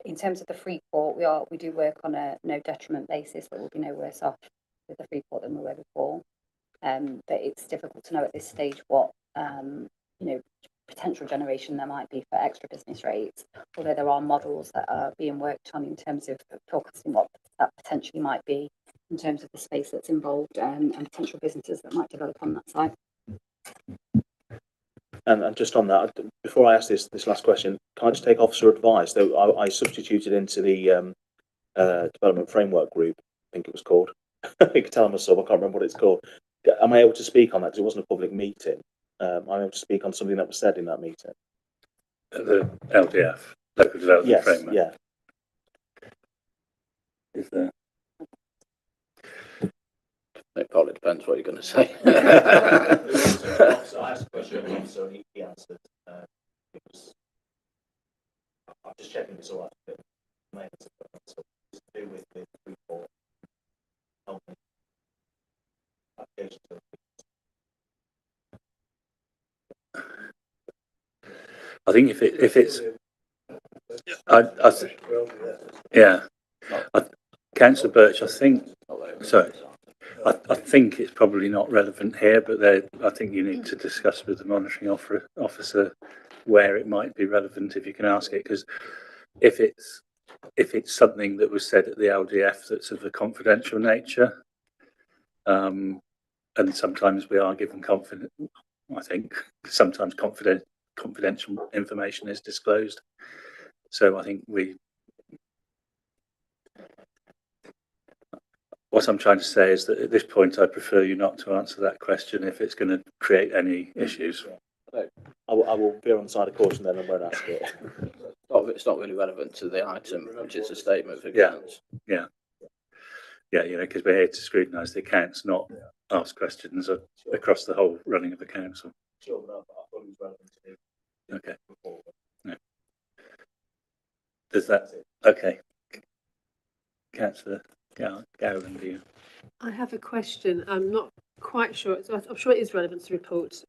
In terms of the Freeport, we do work on a no detriment basis, that we'll be no worse off with the Freeport than we were before. But it's difficult to know at this stage what potential generation there might be for extra business rates, although there are models that are being worked on in terms of forecasting what that potentially might be in terms of the space that's involved and potential businesses that might develop on that site. And just on that, before I ask this last question, can I just take officer advice? Though I substituted into the development framework group, I think it was called. You can tell I'm a sub, I can't remember what it's called. Am I able to speak on that? Because it wasn't a public meeting. I'm able to speak on something that was said in that meeting. The LDF, Local Development Framework. Yeah. Is there? It probably depends what you're going to say. I asked a question, so he answered. I'm just checking this all out. So it's to do with the report. I think if it's, Councillor Birch, I think it's probably not relevant here, but I think you need to discuss with the monitoring officer where it might be relevant if you can ask it, because if it's something that was said at the LDF that's of a confidential nature, and sometimes we are given I think sometimes confidential information is disclosed. So I think what I'm trying to say is that at this point, I prefer you not to answer that question if it's going to create any issues. I will veer on the side of caution then and won't ask it. It's not really relevant to the item, which is a statement of accounts. Yeah, because we're here to scrutinise the accounts, not ask questions across the whole running of the council. Sure, but I thought it was relevant to me. Okay. No. Does that? Okay. Councillor Gowland, do you? I have a question. I'm not quite sure. I'm sure it is relevant to the report.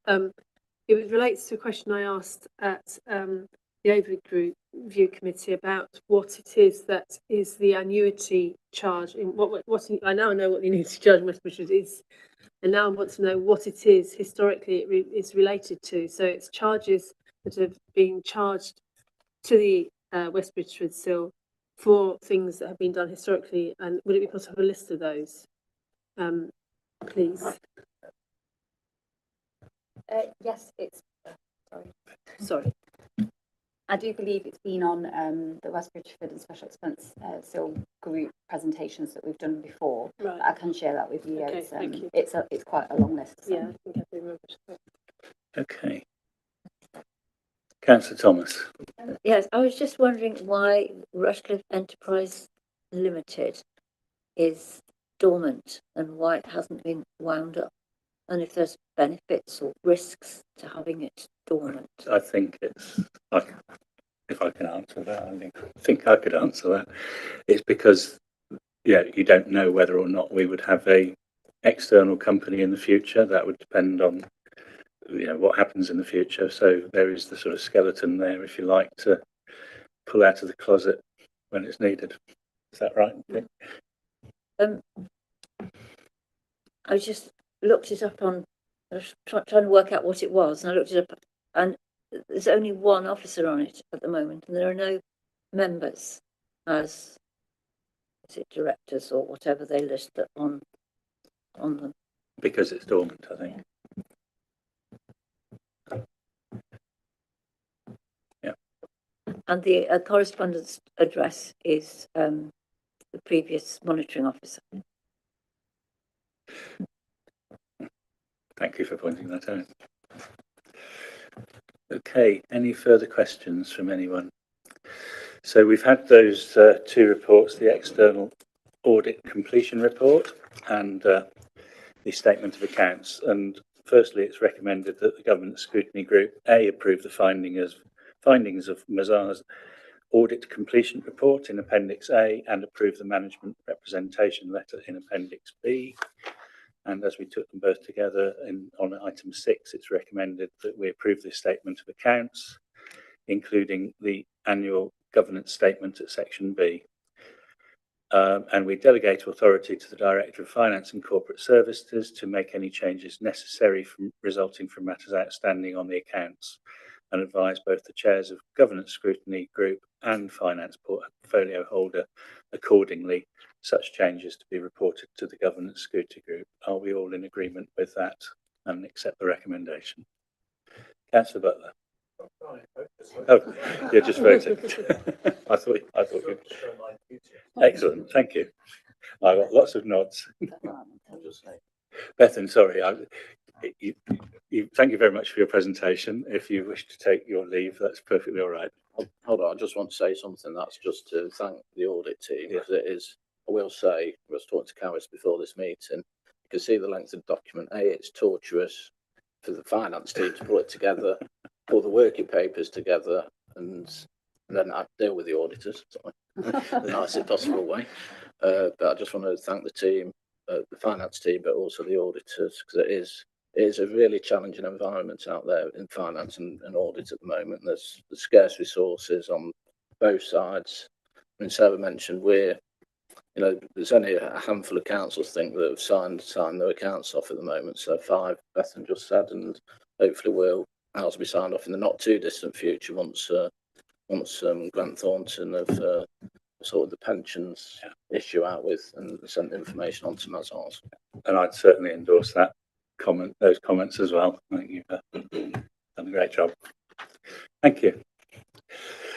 It relates to a question I asked at the overview committee about what it is that is the annuity charge. I now know what the annuity charge in West Bridgford is, and now I want to know what it is historically it is related to. So it's charges that have been charged to the West Bridgford SIL for things that have been done historically, and would it be possible to have a list of those, please? Yes, it's. Sorry. I do believe it's been on the West Bridgford and Special Expense SIL group presentations that we've done before. Right. I can share that with you. Okay, thank you. It's quite a long list. So. Yeah, I think I remember. Okay. Councillor Thomas. Yes, I was just wondering why Rushcliffe Enterprise Limited is dormant and why it hasn't been wound up, and if there's benefits or risks to having it dormant. I think it's, if I can answer that, I think I could answer that. It's because, you don't know whether or not we would have a external company in the future. That would depend on what happens in the future. So there is the sort of skeleton there, if you like, to pull out of the closet when it's needed. Is that right? I just looked it up I was trying to work out what it was, and I looked it up, and there's only one officer on it at the moment, and there are no members as directors or whatever they list on them. because it's dormant, I think. Yeah. And the correspondence address is the previous monitoring officer. Thank you for pointing that out. Okay, any further questions from anyone? So we've had those two reports, the external audit completion report and the statement of accounts. And firstly, it's recommended that the Governance Scrutiny Group A approve the findings of Mazar's audit completion report in Appendix A and approve the management representation letter in Appendix B. And as we took them both together on item 6, it's recommended that we approve this statement of accounts, including the annual governance statement at section B. And we delegate authority to the Director of Finance and Corporate Services to make any changes necessary resulting from matters outstanding on the accounts, and advise both the chairs of Governance Scrutiny Group and Finance Portfolio Holder accordingly such changes to be reported to the Governance Scrutiny Group. Are we all in agreement with that and accept the recommendation? Councillor Butler. Oh, you're just voting. I thought you. Excellent, thank you. I got lots of nods. Bethan, sorry, thank you very much for your presentation. If you wish to take your leave, that's perfectly all right. Hold on, I just want to say something. That's just to thank the audit team, because it is, I will say, I was talking to Caris before this meeting, you can see the length of the document. It's torturous for the finance team to put it together, pull the working papers together, and then I deal with the auditors in the nicest possible way. But I just want to thank the team, the finance team, but also the auditors, because it is a really challenging environment out there in finance and audit at the moment. There's scarce resources on both sides. I mean, Sarah mentioned there's only a handful of councils, I think, that have signed their accounts off at the moment. So 5, Bethan just said, and hopefully ours will be signed off in the not too distant future once Grant Thornton have sorted the pensions issue out with and sent information on to Mazars. And I'd certainly endorse those comments as well. I think you've done a great job. Thank you.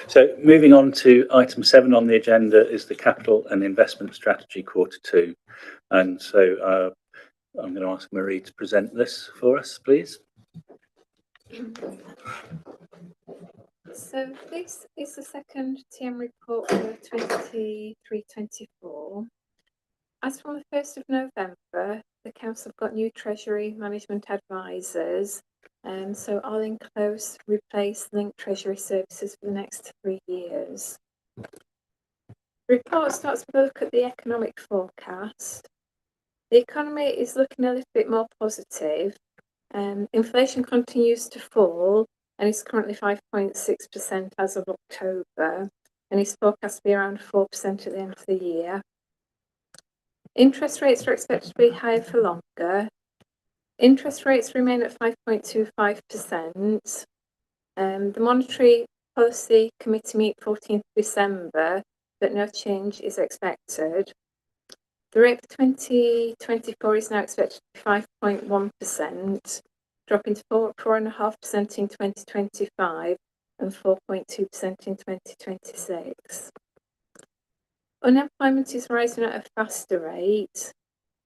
So moving on to item 7 on the agenda is the Capital and Investment Strategy Q2. And so I'm going to ask Marie to present this for us, please. So this is the second TM report for 23-24. As from the 1st of November, the council have got new Treasury Management Advisors, and so I'll enclose replace Link Treasury Services for the next 3 years. The report starts with a look at the economic forecast. The economy is looking a little bit more positive. Inflation continues to fall and is currently 5.6% as of October, and is forecast to be around 4% at the end of the year. Interest rates are expected to be higher for longer. Interest rates remain at 5.25%. The Monetary Policy Committee meet 14th December, but no change is expected. The rate for 2024 is now expected to be 5.1%, dropping to 4.5% in 2025 and 4.2% in 2026. Unemployment is rising at a faster rate.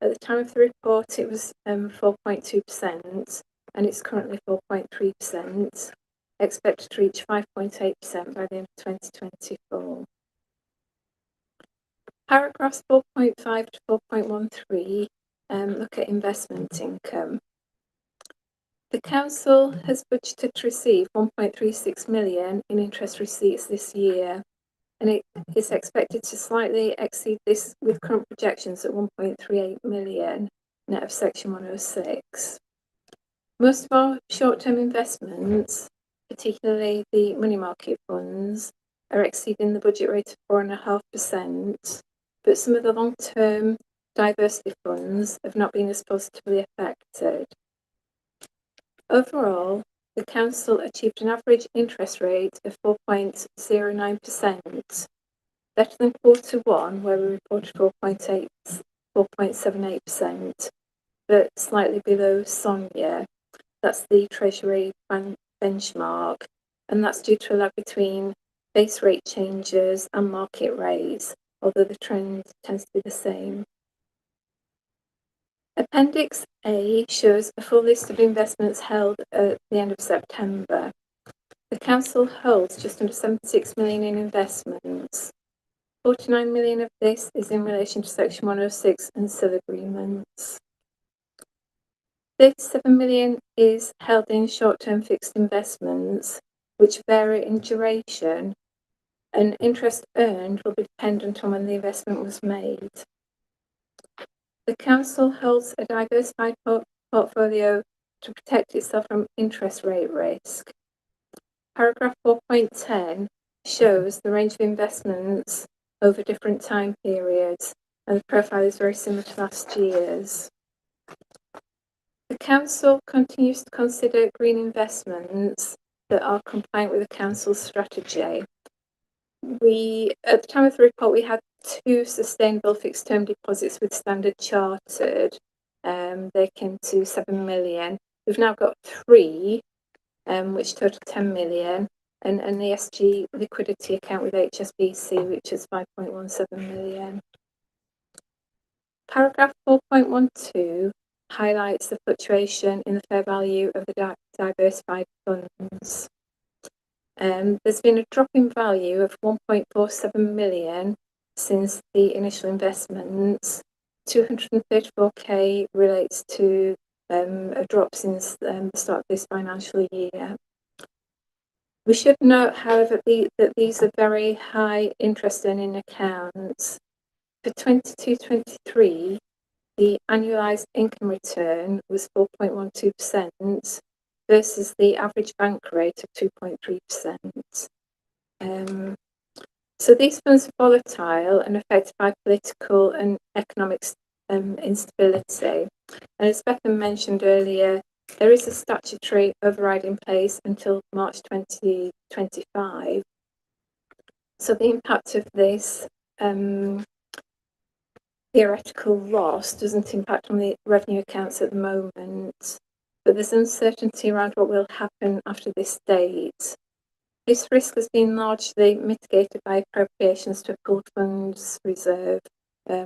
At the time of the report, it was 4.2%, and it's currently 4.3%, expected to reach 5.8% by the end of 2024. Paragraphs 4.5 to 4.13 look at investment income. The council has budgeted to receive 1.36 million in interest receipts this year, and it is expected to slightly exceed this with current projections at 1.38 million net of section 106. Most of our short-term investments, particularly the money market funds, are exceeding the budget rate of 4.5%, but some of the long-term diversity funds have not been as positively affected. Overall, the council achieved an average interest rate of 4.09%, better than Q1, where we reported 4.78%, but slightly below SONIA. That's the Treasury benchmark, and that's due to a lag between base rate changes and market rates, although the trend tends to be the same. Appendix A shows a full list of investments held at the end of September. The Council holds just under 76 million in investments. 49 million of this is in relation to Section 106 and SIL agreements. 37 million is held in short-term fixed investments, which vary in duration, and interest earned will be dependent on when the investment was made. The Council holds a diversified portfolio to protect itself from interest rate risk. Paragraph 4.10 shows the range of investments over different time periods, and the profile is very similar to last year's. The Council continues to consider green investments that are compliant with the Council's strategy. At the time of the report, we had 2 sustainable fixed-term deposits with Standard Chartered. They came to 7 million. We've now got 3, which total 10 million, and an ESG liquidity account with HSBC, which is 5.17 million. Paragraph 4.12 highlights the fluctuation in the fair value of the diversified funds. There's been a drop in value of 1.47 million since the initial investments. 234k relates to a drop since the start of this financial year. We should note, however, that these are very high interest earning accounts. For 22-23, the annualised income return was 4.12% versus the average bank rate of 2.3%. So these funds are volatile and affected by political and economic instability. And as Beckham mentioned earlier, there is a statutory override in place until March 2025. So the impact of this theoretical loss doesn't impact on the revenue accounts at the moment, but there's uncertainty around what will happen after this date. This risk has been largely mitigated by appropriations to a pooled funds reserve,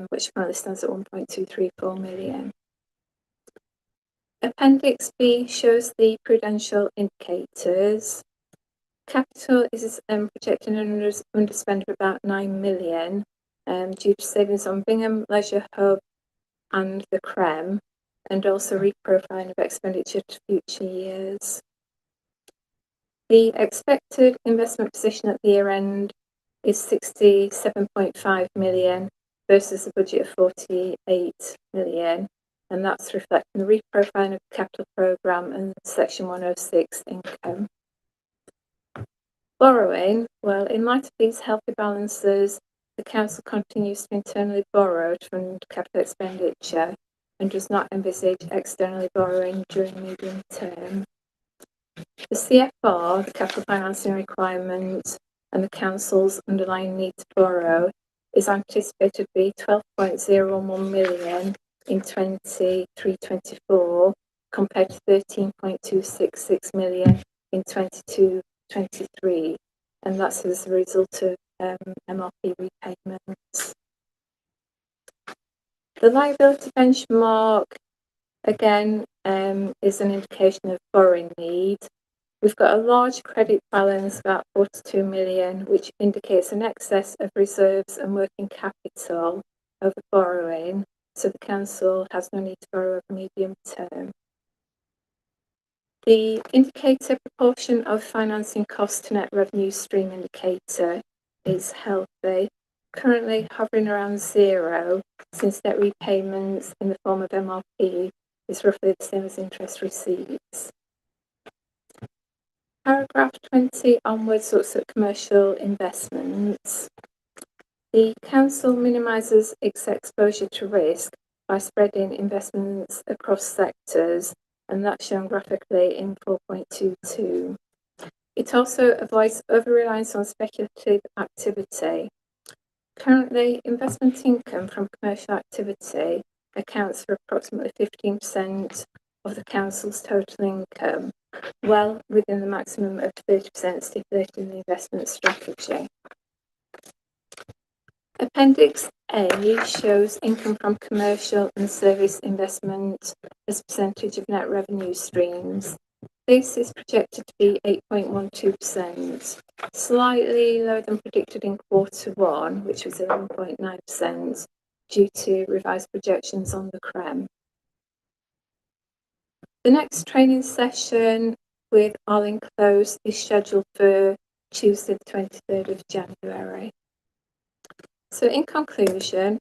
which currently stands at 1.234 million. Appendix B shows the prudential indicators. Capital is projecting an underspend of about 9 million due to savings on Bingham, Leisure Hub and the CREM, and also reprofiling of expenditure to future years. The expected investment position at the year end is 67.5 million versus a budget of 48 million, and that's reflecting the reprofiling of the capital programme and Section 106 income. Borrowing, well, in light of these healthy balances, the Council continues to internally borrow to fund capital expenditure and does not envisage externally borrowing during the medium term. The CFR, the capital financing requirement, and the Council's underlying need to borrow is anticipated to be 12.011 million in 23-24 compared to 13.266 million in 22-23, and that's as a result of MRP repayments. The liability benchmark, again, is an indication of borrowing need. We've got a large credit balance, about 42 million, which indicates an excess of reserves and working capital over borrowing, so the Council has no need to borrow over medium term. The indicator proportion of financing cost to net revenue stream indicator is healthy, currently hovering around 0, since debt repayments in the form of MRP is roughly the same as interest receipts. Paragraph 20 onwards looks at commercial investments. The Council minimises its exposure to risk by spreading investments across sectors, and that's shown graphically in 4.22. It also avoids over-reliance on speculative activity. Currently, investment income from commercial activity accounts for approximately 15% of the council's total income, well within the maximum of 30% stipulated in the investment strategy. Appendix A shows income from commercial and service investment as a percentage of net revenue streams. This is projected to be 8.12%, slightly lower than predicted in Q1, which was 11.9%, due to revised projections on the CREM. The next training session with Arlene Close is scheduled for Tuesday, the 23rd of January. So in conclusion,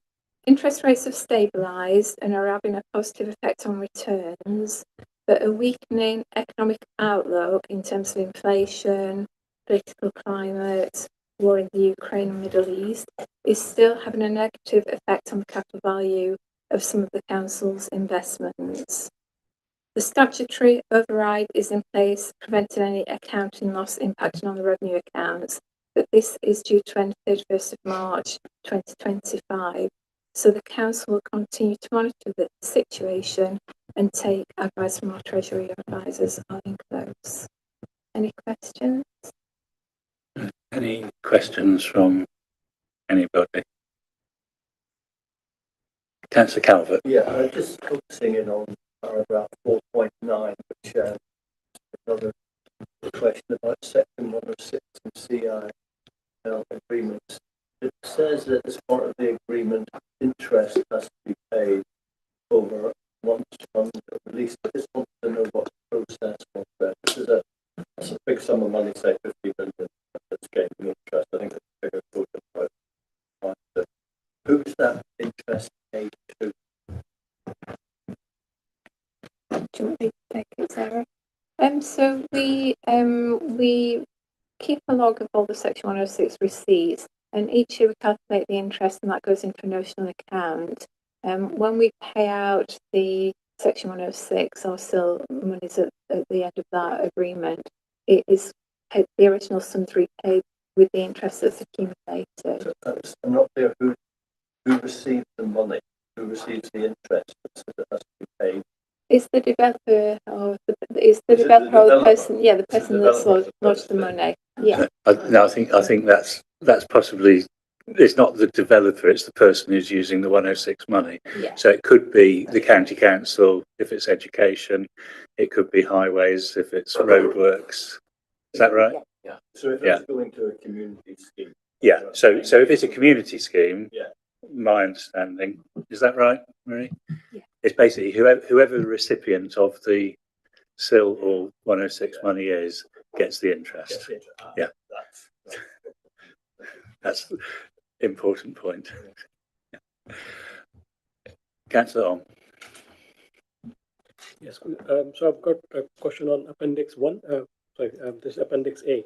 interest rates have stabilised and are having a positive effect on returns, but a weakening economic outlook in terms of inflation, political climate, war in the Ukraine and Middle East is still having a negative effect on the capital value of some of the council's investments. The statutory override is in place, preventing any accounting loss impacting on the revenue accounts, but this is due to end 31st of March 2025. So the council will continue to monitor the situation and take advice from our Treasury advisors on close. Any questions? Any questions from anybody? Councillor Calvert. Yeah, just focusing in on paragraph 4.9, which another question about section 106 and CIL agreements. It says that as part of the agreement, interest has to be paid over once funds are released. I just want to know what the process was there. This is that's a big sum of money, say 50 million, that's getting interest. I think it's a bigger quote about who's that interest paid to? Do you want me to take it, Sarah? So we keep a log of all the Section 106 receipts, and each year we calculate the interest, and that goes into a notional account. When we pay out the Section 106, or still monies at the end of that agreement, it is paid, the original sum's repaid with the interest that's accumulated. So I'm not clear who receives the money, who receives the interest that has to be paid. Is the developer or the person? Yeah, the person that's lodged the money. Yeah. No, I think that's possibly, it's not the developer, it's the person who's using the 106 money. Yeah. So it could be the county council if it's education, it could be highways if it's roadworks. Is that right? Yeah. So if it's going to a community scheme. Yeah. So if it's a community scheme, yeah. My understanding, is that right, Marie? Yeah. It's basically whoever the recipient of the SIL or 106 money is gets the interest. Yeah. That's an important point. Yeah. Councillor On. Yes, so I've got a question on Appendix 1. This is Appendix A.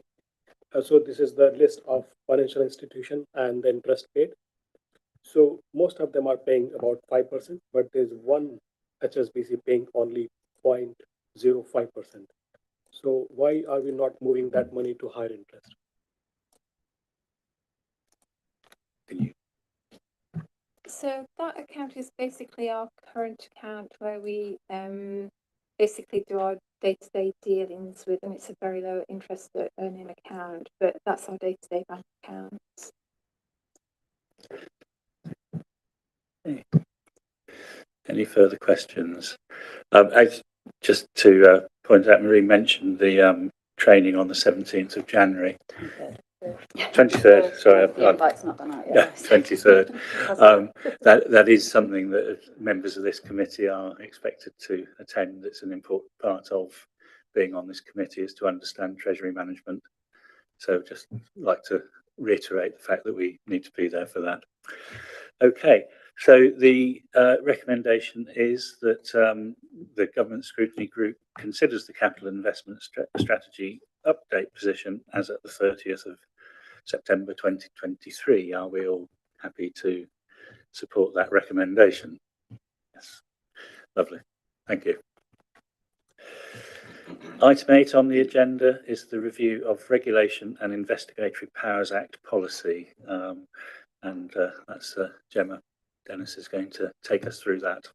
So this is the list of financial institution and the interest paid. So most of them are paying about 5%, but there's one HSBC paying only 0.05%. So why are we not moving that money to higher interest? So that account is basically our current account where we basically do our day-to-day dealings with, and it's a very low interest earning account, but that's our day-to-day bank account. Any further questions? Just to point out, Marie mentioned the training on the 17th of January. 23rd, sorry. The invite's not gone out yet. Yeah, 23rd. That is something that members of this committee are expected to attend. It's an important part of being on this committee, is to understand Treasury management. So just like to reiterate the fact that we need to be there for that. Okay. So the recommendation is that the Government Scrutiny Group considers the capital investment strategy update position as at the 30th of September 2023. Are we all happy to support that recommendation? Yes. Lovely. Thank you. Item 8 on the agenda is the review of Regulation and Investigatory Powers Act policy. And that's Gemma. Dennis is going to take us through that.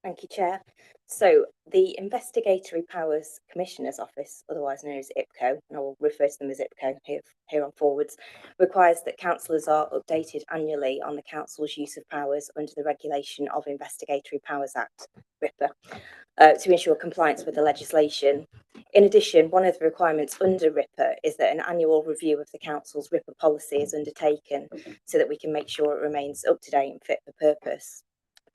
Thank you, Chair. So the Investigatory Powers Commissioner's Office, otherwise known as IPCO, and I will refer to them as IPCO here on forwards, requires that councillors are updated annually on the council's use of powers under the Regulation of Investigatory Powers Act, RIPA, to ensure compliance with the legislation. In addition, one of the requirements under RIPA is that an annual review of the council's RIPA policy is undertaken so that we can make sure it remains up to date and fit for purpose.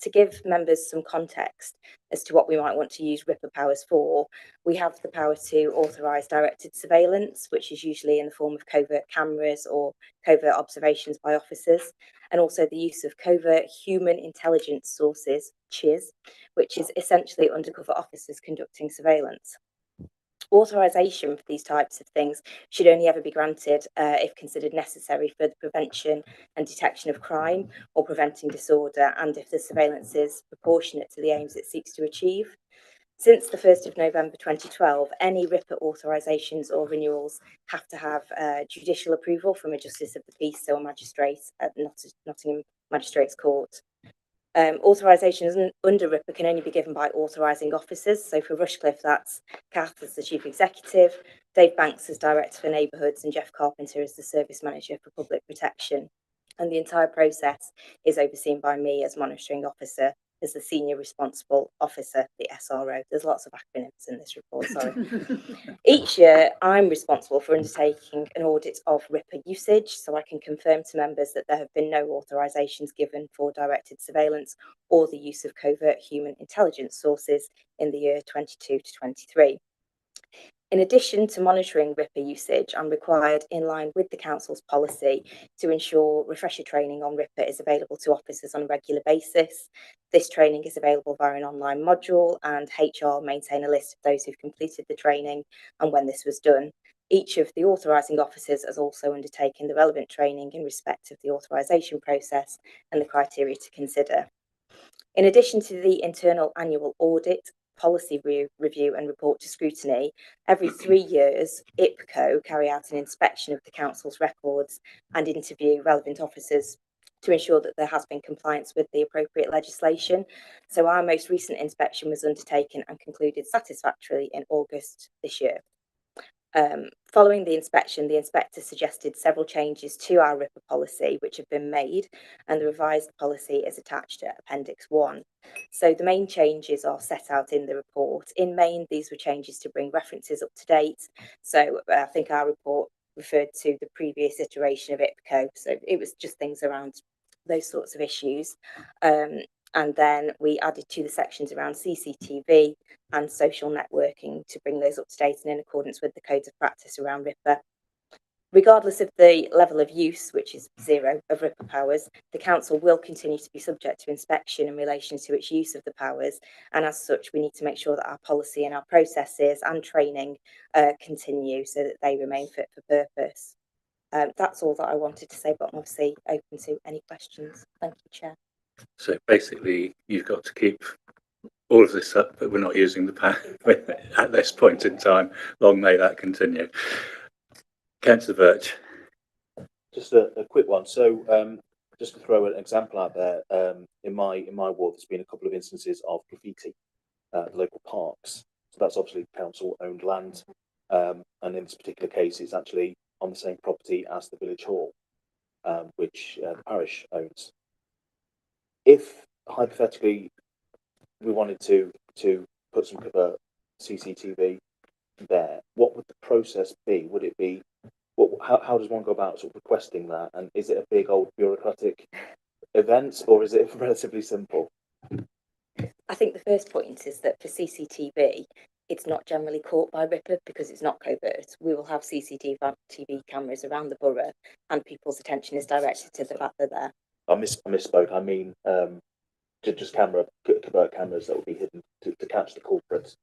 To give members some context as to what we might want to use RIPA powers for, we have the power to authorise directed surveillance, which is usually in the form of covert cameras or covert observations by officers, and also the use of covert human intelligence sources, CHIS, which is essentially undercover officers conducting surveillance. Authorisation for these types of things should only ever be granted if considered necessary for the prevention and detection of crime or preventing disorder, and if the surveillance is proportionate to the aims it seeks to achieve. Since the 1st of November 2012, any RIPA authorisations or renewals have to have judicial approval from a Justice of the Peace, so a magistrate at Nottingham Magistrates Court. Authorisations under RIPA can only be given by authorising officers. So for Rushcliffe, that's Kath as the Chief Executive, Dave Banks as Director for Neighbourhoods, and Jeff Carpenter as the Service Manager for Public Protection. And the entire process is overseen by me as Monitoring Officer, as the Senior Responsible Officer, the SRO. There's lots of acronyms in this report, sorry. Each year, I'm responsible for undertaking an audit of RIPA usage, so I can confirm to members that there have been no authorisations given for directed surveillance or the use of covert human intelligence sources in the year 22 to 23. In addition to monitoring RIPA usage, I'm required, in line with the Council's policy, to ensure refresher training on RIPA is available to officers on a regular basis. This training is available via an online module, and HR maintain a list of those who've completed the training and when this was done. Each of the authorising officers has also undertaken the relevant training in respect of the authorisation process and the criteria to consider. In addition to the internal annual audit, policy review and report to Scrutiny, every 3 years, IPCO carry out an inspection of the Council's records and interview relevant officers to ensure that there has been compliance with the appropriate legislation. So our most recent inspection was undertaken and concluded satisfactorily in August this year. Following the inspection, the inspector suggested several changes to our RIPA policy, which have been made, and the revised policy is attached to Appendix 1. So the main changes are set out in the report. In main, these were changes to bring references up to date. So I think our report referred to the previous iteration of IPCO. So it was just things around those sorts of issues. And then we added to the sections around CCTV and social networking to bring those up to date and in accordance with the codes of practice around RIPA. Regardless of the level of use, which is 0 of RIPA powers, the Council will continue to be subject to inspection in relation to its use of the powers, and as such we need to make sure that our policy and our processes and training continue so that they remain fit for purpose. That's all that I wanted to say, but I'm obviously open to any questions. Thank you, Chair. So basically, you've got to keep all of this up, but we're not using the power at this point in time. Long may that continue. Councillor Birch. Just a quick one. So just to throw an example out there, in my ward, there's been a couple of instances of graffiti at the local parks. So that's obviously council-owned land, and in this particular case, it's actually on the same property as the village hall, which the parish owns. If hypothetically we wanted to put some CCTV there, what would the process be? Would it be how does one go about sort of requesting that? And is it a big old bureaucratic event, or is it relatively simple? I think the first point is that for CCTV, it's not generally caught by RIPA because it's not covert. We will have CCTV cameras around the borough, and people's attention is directed to the fact that they're there. I misspoke. I mean, just covert cameras that would be hidden to catch the culprits.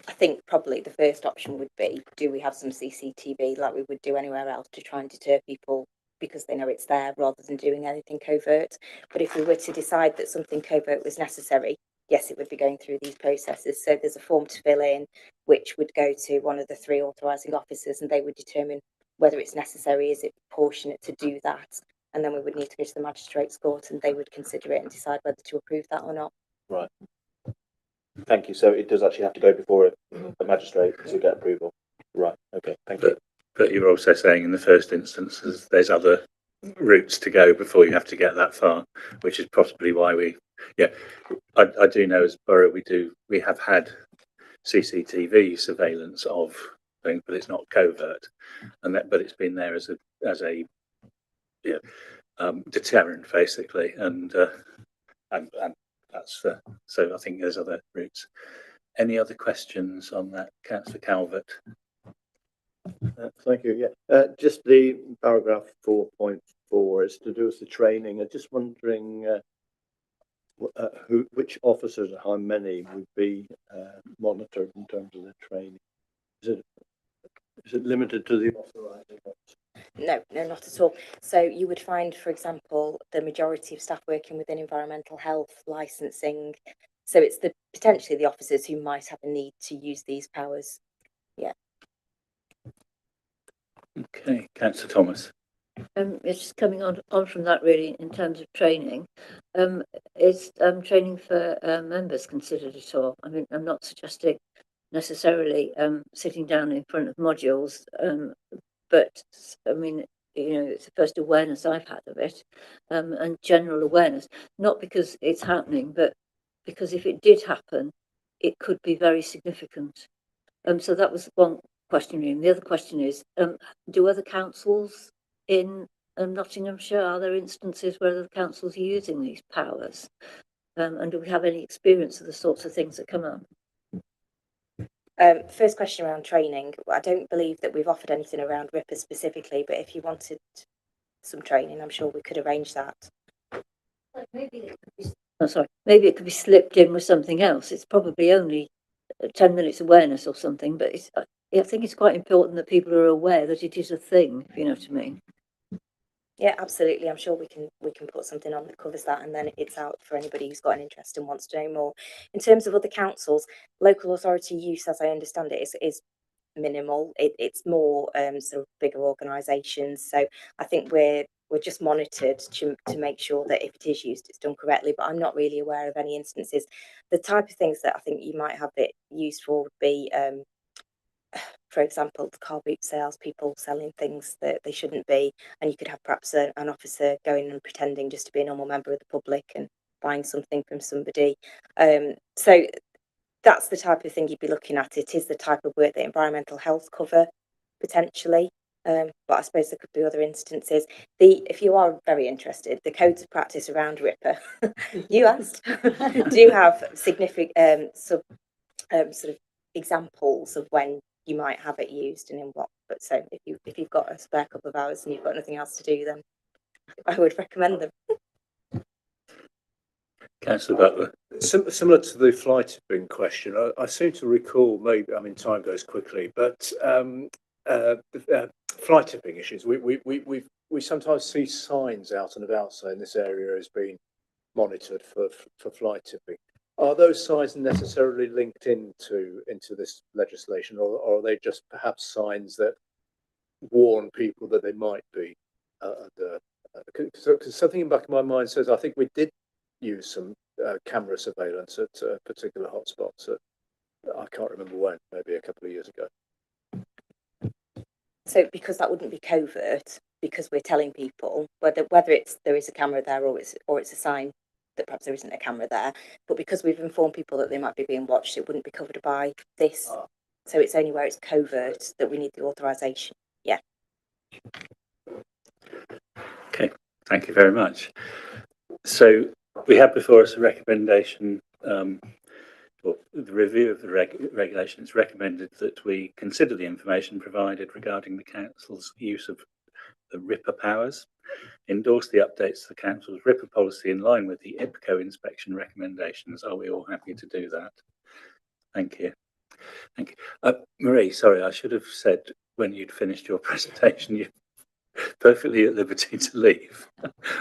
I think probably the first option would be, do we have some CCTV like we would do anywhere else to try and deter people because they know it's there rather than doing anything covert. But if we were to decide that something covert was necessary, yes, it would be going through these processes. So there's a form to fill in, which would go to one of the 3 authorising officers, and they would determine whether it's necessary, is it proportionate to do that, and then we would need to go to the magistrates court and they would consider it and decide whether to approve that or not. Right. Thank you. So it does actually have to go before a magistrate to get approval. Right. Okay. Thank you. But you're also saying in the first instance there's other routes to go before you have to get that far, which is possibly why I do know as borough we have had CCTV surveillance of things, but it's not covert, but it's been there as a deterrent basically, and that's so I think there's other routes. Any other questions on that, Councillor Calvert? Thank you. Yeah, just the paragraph 4.4 is to do with the training. I'm just wondering which officers and how many would be monitored in terms of the training. Is it limited to the authorising officer? No, not at all. So you would find, for example, the majority of staff working within environmental health, licensing. So it's potentially the officers who might have a need to use these powers. Yeah. Okay, Councillor Thomas. It's just coming on from that really in terms of training. Is training for members considered at all? I mean, I'm not suggesting necessarily sitting down in front of modules, but I mean, it's the first awareness I've had of it, and general awareness, not because it's happening, but because if it did happen, it could be very significant. So that was one question. And the other question is, do other councils in Nottinghamshire, are there instances where the councils are using these powers? And do we have any experience of the sorts of things that come up? First question around training. I don't believe that we've offered anything around RIPA specifically, but if you wanted some training, I'm sure we could arrange that. Maybe it could be slipped in with something else. It's probably only 10 minutes awareness or something, but I think it's quite important that people are aware that it is a thing, if you know what I mean. Yeah, absolutely. I'm sure we can put something on that covers that, and then it's out for anybody who's got an interest and wants to know more. In terms of other councils, local authority use, as I understand it, is minimal. It's more sort of bigger organisations. So I think we're just monitored to make sure that if it is used, it's done correctly. But I'm not really aware of any instances. The type of things that I think you might have it used for would be, for example, the car boot sales, people selling things that they shouldn't be, and you could have perhaps an officer going and pretending just to be a normal member of the public and buying something from somebody. So that's the type of thing you'd be looking at. It is the type of work that environmental health cover potentially, but I suppose there could be other instances. If you are very interested, the codes of practice around RIPA, you asked, do have significant sort of examples of when you might have it used and in what. But so if you've got a spare couple of hours and you've got nothing else to do, then I would recommend them. Councillor Butler. Similar to the fly tipping question, I seem to recall, maybe, I mean, time goes quickly, but fly tipping issues, we sometimes see signs out and about saying this area has been monitored for fly tipping. Are those signs necessarily linked into this legislation, or are they just perhaps signs that warn people that they might be? Because something in the back of my mind says I think we did use some camera surveillance at particular hotspots. I can't remember when, maybe a couple of years ago. So because that wouldn't be covert, because we're telling people whether there is a camera there or it's a sign that perhaps there isn't a camera there, but because we've informed people that they might be being watched, it wouldn't be covered by this. So it's only where it's covert that we need the authorisation. Yeah. Okay, thank you very much. So we have before us a recommendation, or the review of the regulation. It's recommended that we consider the information provided regarding the Council's use of the RIPA powers, endorse the updates to the Council's RIPA policy in line with the IPCO inspection recommendations. Are we all happy to do that? Thank you. Thank you. Marie, sorry, I should have said when you'd finished your presentation, you're perfectly at liberty to leave.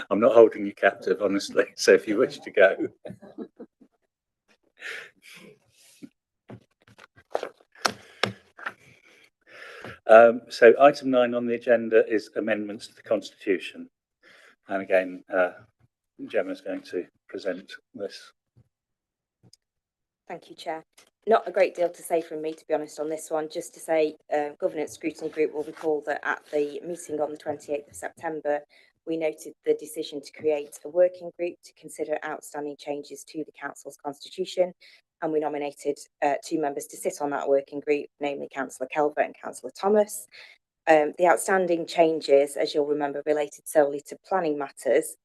I'm not holding you captive, honestly, so if you wish to go. So item 9 on the agenda is amendments to the Constitution. And again, Gemma's going to present this. Thank you, Chair. Not a great deal to say from me, to be honest, on this one. Just to say, Governance Scrutiny Group will recall that at the meeting on the 28th of September, we noted the decision to create a working group to consider outstanding changes to the Council's constitution, and we nominated 2 members to sit on that working group, namely Councillor Calvert and Councillor Thomas. The outstanding changes, as you'll remember, related solely to planning matters.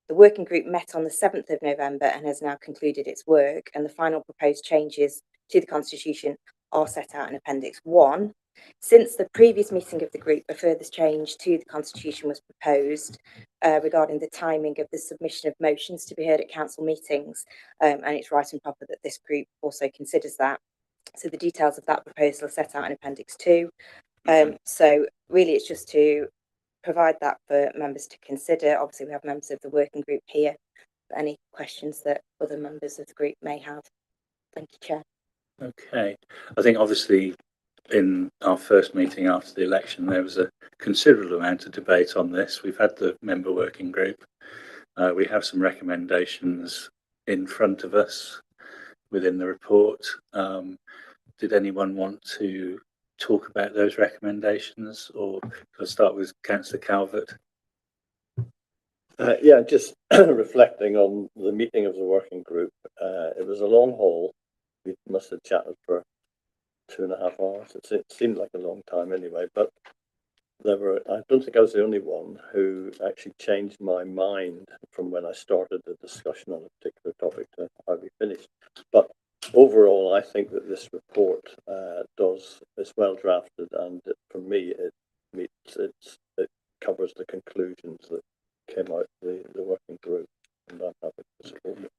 The working group met on the 7th of November and has now concluded its work, and the final proposed changes to the Constitution are set out in Appendix 1. Since the previous meeting of the group, a further change to the Constitution was proposed regarding the timing of the submission of motions to be heard at council meetings, and it's right and proper that this group also considers that. So the details of that proposal are set out in Appendix 2. So really it's just to provide that for members to consider. Obviously we have members of the working group here. Any questions that other members of the group may have? Thank you, Chair. Okay. I think obviously in our first meeting after the election there was a considerable amount of debate on this. We've had the member working group. We have some recommendations in front of us within the report. Did anyone want to talk about those recommendations, or I'll start with Councillor Calvert? Yeah, just reflecting on the meeting of the working group. It was a long haul. We must have chatted for 2.5 hours. It seemed like a long time anyway, but I don't think I was the only one who actually changed my mind from when I started the discussion on a particular topic to how we finished. But overall, I think that this report is well drafted, and for me, it covers the conclusions that came out of the working group, and I'm happy to support it.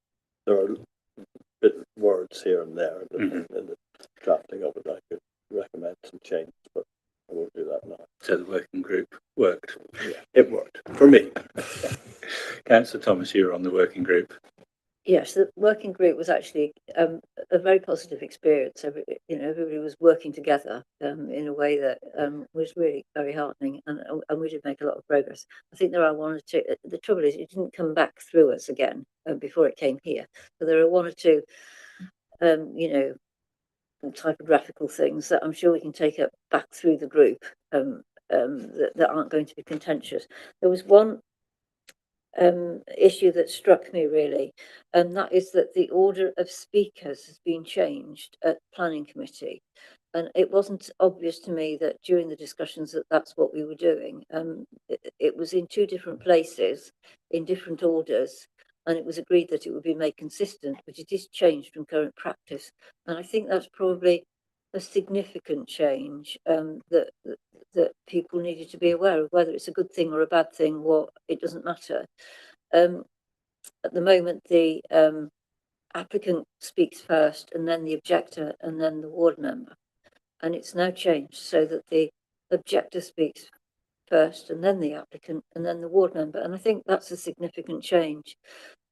There are words here and there in the drafting of it. I could recommend some changes, but I won't do that now. So the working group worked? Yeah, it worked for me. Councillor Thomas, you were on the working group. Yes, the working group was actually a very positive experience. Everybody was working together in a way that was really very heartening, and we did make a lot of progress. I think there are one or two. The trouble is, it didn't come back through us again before it came here. So there are one or two, typographical things that I'm sure we can take up back through the group that aren't going to be contentious. There was one issue that struck me really, and that is that the order of speakers has been changed at planning committee, and it wasn't obvious to me that during the discussions that that's what we were doing. It was in 2 different places in different orders, and it was agreed that it would be made consistent, but it is changed from current practice, and I think that's probably a significant change that people needed to be aware of. Whether it's a good thing or a bad thing, it doesn't matter. At the moment, the applicant speaks first, and then the objector, and then the ward member, and it's now changed so that the objector speaks first, and then the applicant, and then the ward member, and I think that's a significant change.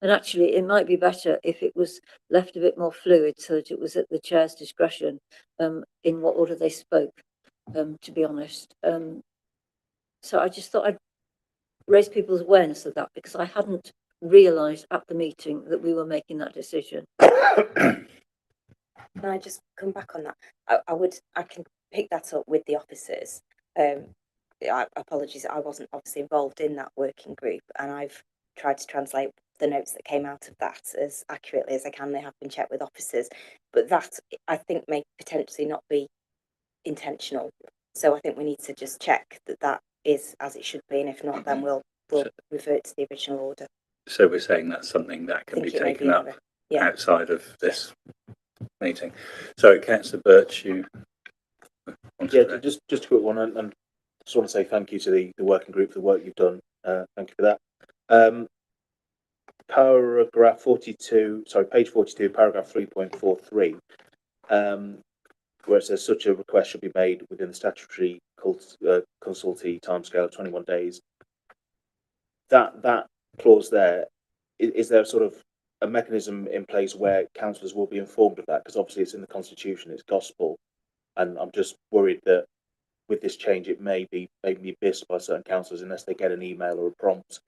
And actually, it might be better if it was left a bit more fluid, so that it was at the chair's discretion in what order they spoke, to be honest. So I just thought I'd raise people's awareness of that, because I hadn't realised at the meeting that we were making that decision. Can I just come back on that? I can pick that up with the officers. Apologies, I wasn't obviously involved in that working group, and I've tried to translate the notes that came out of that as accurately as I can. They have been checked with officers, but that I think may potentially not be intentional. So I think we need to just check that that is as it should be, and if not, then we'll revert to the original order. So we're saying that's something that can be taken up outside of this meeting. So Councillor Birch, you just a quick one, and just want to say thank you to the working group for the work you've done. Thank you for that. Paragraph 42, sorry, page 42, paragraph 3.43, where it says such a request should be made within the statutory consultee timescale of 21 days. That clause there, is there sort of a mechanism in place where councillors will be informed of that? Because obviously it's in the constitution, it's gospel, and I'm just worried that with this change it may be missed by certain councillors unless they get an email or a prompt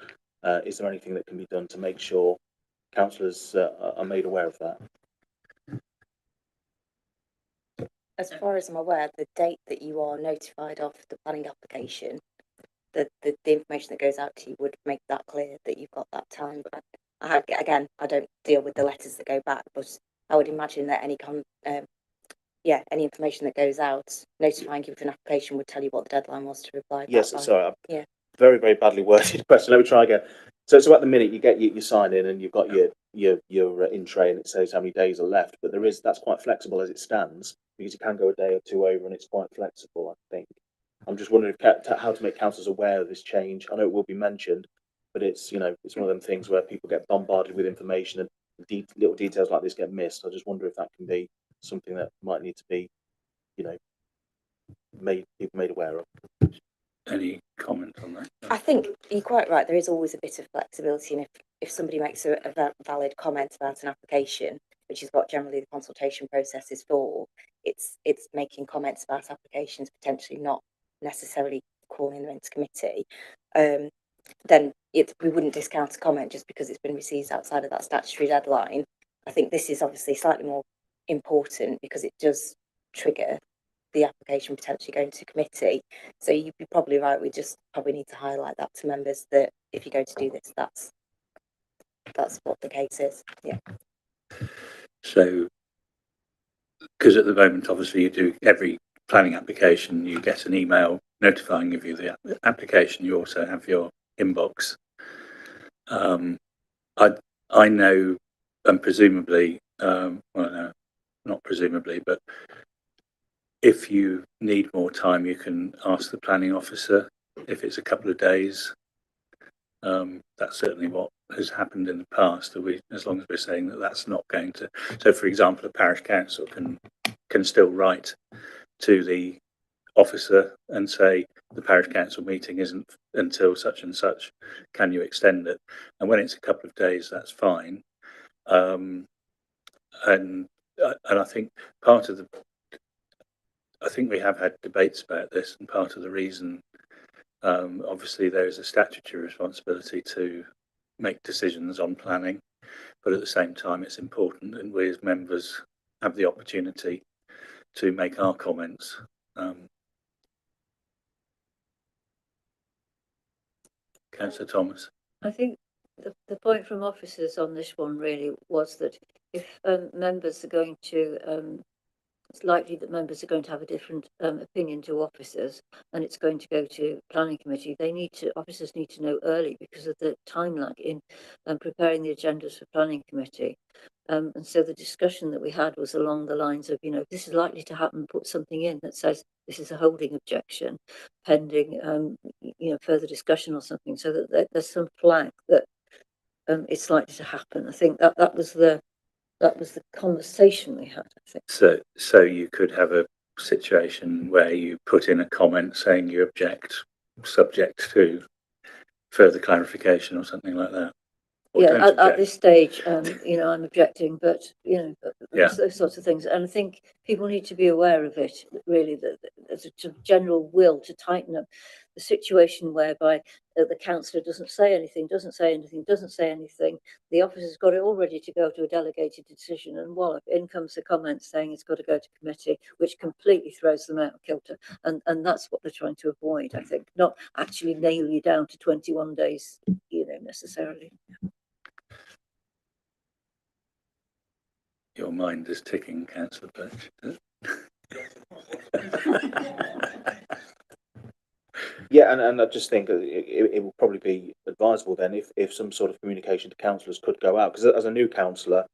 Is there anything that can be done to make sure councillors are made aware of that? As far as I'm aware, the date that you are notified of the planning application, the information that goes out to you would make that clear that you've got that time. But again, I don't deal with the letters that go back, but I would imagine that any information that goes out notifying you of an application would tell you what the deadline was to reply. Yes, sorry. Yeah. Very, very badly worded question. Let me try again. So at the minute you get you sign in and you've got your in tray and it says how many days are left, but that's quite flexible as it stands because you can go a day or two over and it's quite flexible, I think. I'm just wondering how to make councillors aware of this change. I know it will be mentioned, but it's it's one of them things where people get bombarded with information and little details like this get missed. I just wonder if that can be something that might need to be people made aware of. Any comment on that? I think you're quite right. There is always a bit of flexibility, and if somebody makes a valid comment about an application, which is what generally the consultation process is for, it's making comments about applications, potentially not necessarily calling them into committee. Then we wouldn't discount a comment just because it's been received outside of that statutory deadline. I think this is obviously slightly more important because it does trigger the application potentially going to committee. So you'd be probably right. We just probably need to highlight that to members that if you're going to do this, that's what the case is. Yeah. So, because at the moment, obviously, you do every planning application, you get an email notifying you of the application. You also have your inbox. I know, and presumably, well, no, not presumably, but if you need more time, you can ask the planning officer if it's a couple of days. That's certainly what has happened in the past. As long as we're saying that that's not going to. So, for example, a parish council can still write to the officer and say the parish council meeting isn't until such and such. Can you extend it? And when it's a couple of days, that's fine. And I think I think we have had debates about this, and part of the reason, obviously, there is a statutory responsibility to make decisions on planning, but at the same time, it's important that we as members have the opportunity to make our comments. Councillor Thomas. I think the point from officers on this one really was that if members are going to it's likely that members are going to have a different opinion to officers, and it's going to go to planning committee. Officers need to know early because of the time lag in preparing the agendas for planning committee. And so the discussion that we had was along the lines of, this is likely to happen, put something in that says this is a holding objection pending, further discussion or something, so that there's some flag that it's likely to happen. I think that was the conversation we had, I think. So you could have a situation where you put in a comment saying you object, subject to further clarification or something like that. Yeah, at this stage, I'm objecting, but those sorts of things, and I think people need to be aware of it. Really, that there's a general will to tighten up the situation whereby the councillor doesn't say anything. The officer's got it all ready to go to a delegated decision, and wallop, in comes the comment saying it's got to go to committee, which completely throws them out of kilter. And that's what they're trying to avoid, I think, not actually nail you down to 21 days, necessarily. Your mind is ticking, Councillor Birch. Yeah, and I just think it will probably be advisable then if some sort of communication to councillors could go out, because as a new councillor,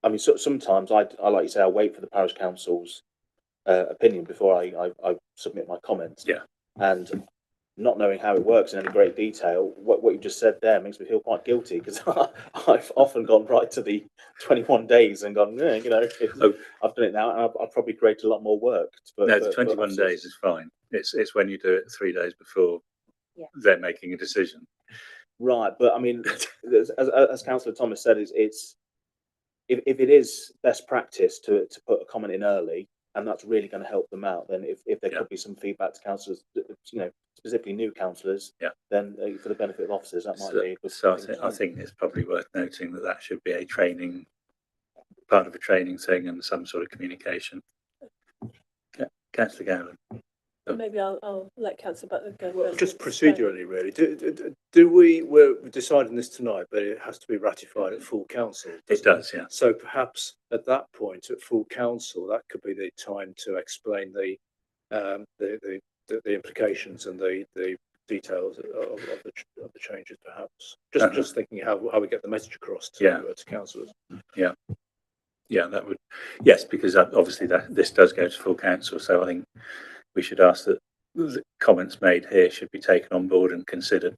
I mean, sometimes I like you say, I wait for the parish council's opinion before I submit my comments. Yeah. And not knowing how it works in any great detail, what you just said there makes me feel quite guilty, because I've often gone right to the 21 days and gone, I've done it now, and I've probably created a lot more work. No, the 21 days is fine. It's when you do it 3 days before they're making a decision. Right, but I mean, as Councillor Thomas said, it's if it is best practice to put a comment in early, and that's really going to help them out, then if there could be some feedback to councillors, specifically new councillors, then for the benefit of officers, that might be a good thing. I think it's probably worth noting that should be a training, part of a training thing, and some sort of communication. Councillor Gowland. Maybe I'll let Councillor Butler go. Well, just procedurally, really, we're deciding this tonight, but it has to be ratified at full council. It does, yeah. So perhaps at that point, at full council, that could be the time to explain the implications and the details of the changes. Perhaps just thinking how we get the message across to councillors. Yeah, that would, yes, because obviously this does go to full council. So I think we should ask that the comments made here should be taken on board and considered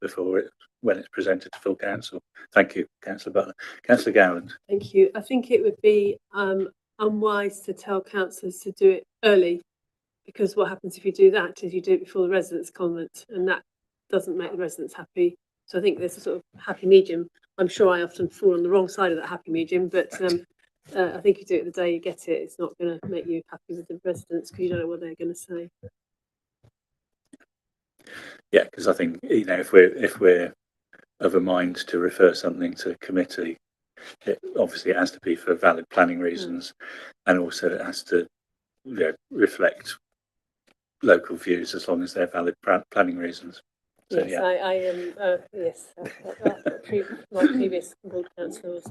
when it's presented to full council. Thank you, Councillor Butler. Councillor Gowland. Thank you. I think it would be unwise to tell councillors to do it early, because what happens if you do that is you do it before the residents comment, and that doesn't make the residents happy. So I think there's a sort of happy medium. I'm sure I often fall on the wrong side of that happy medium, but I think you do it the day you get it. It's not going to make you happy with the residents because you don't know what they're going to say. Yeah, because I think, if we're of a mind to refer something to committee, obviously it has to be for valid planning reasons, and also it has to reflect local views as long as they're valid planning reasons. So, yes, I am. Yes, my previous ward councillor was.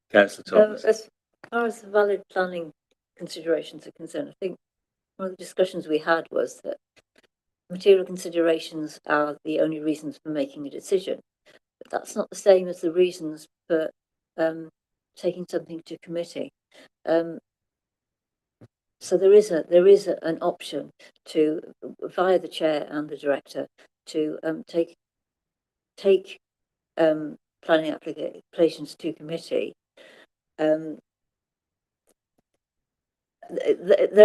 Councillor Thomas. As far as the valid planning considerations are concerned, I think one of the discussions we had was that material considerations are the only reasons for making a decision, but that's not the same as the reasons for taking something to committee. So there is an option to, via the chair and the director, to take planning applications to committee. There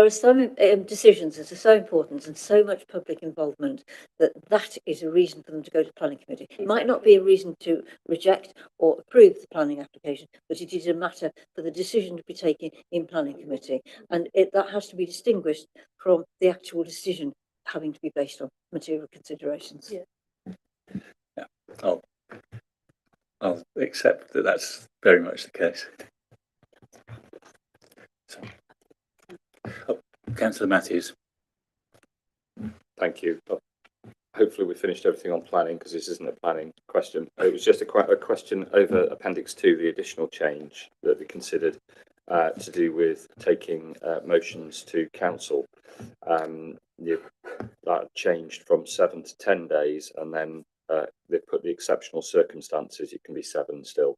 are some decisions that are so important and so much public involvement that is a reason for them to go to planning committee. It might not be a reason to reject or approve the planning application, but it is a matter for the decision to be taken in planning committee, and that has to be distinguished from the actual decision having to be based on material considerations. I'll accept that that's very much the case. Councillor Matthews. Thank you. Hopefully we finished everything on planning, because this isn't a planning question. It was just a question over Appendix 2, the additional change that we considered to do with taking motions to council. That changed from 7 to 10 days, and then they put the exceptional circumstances. It can be 7 still.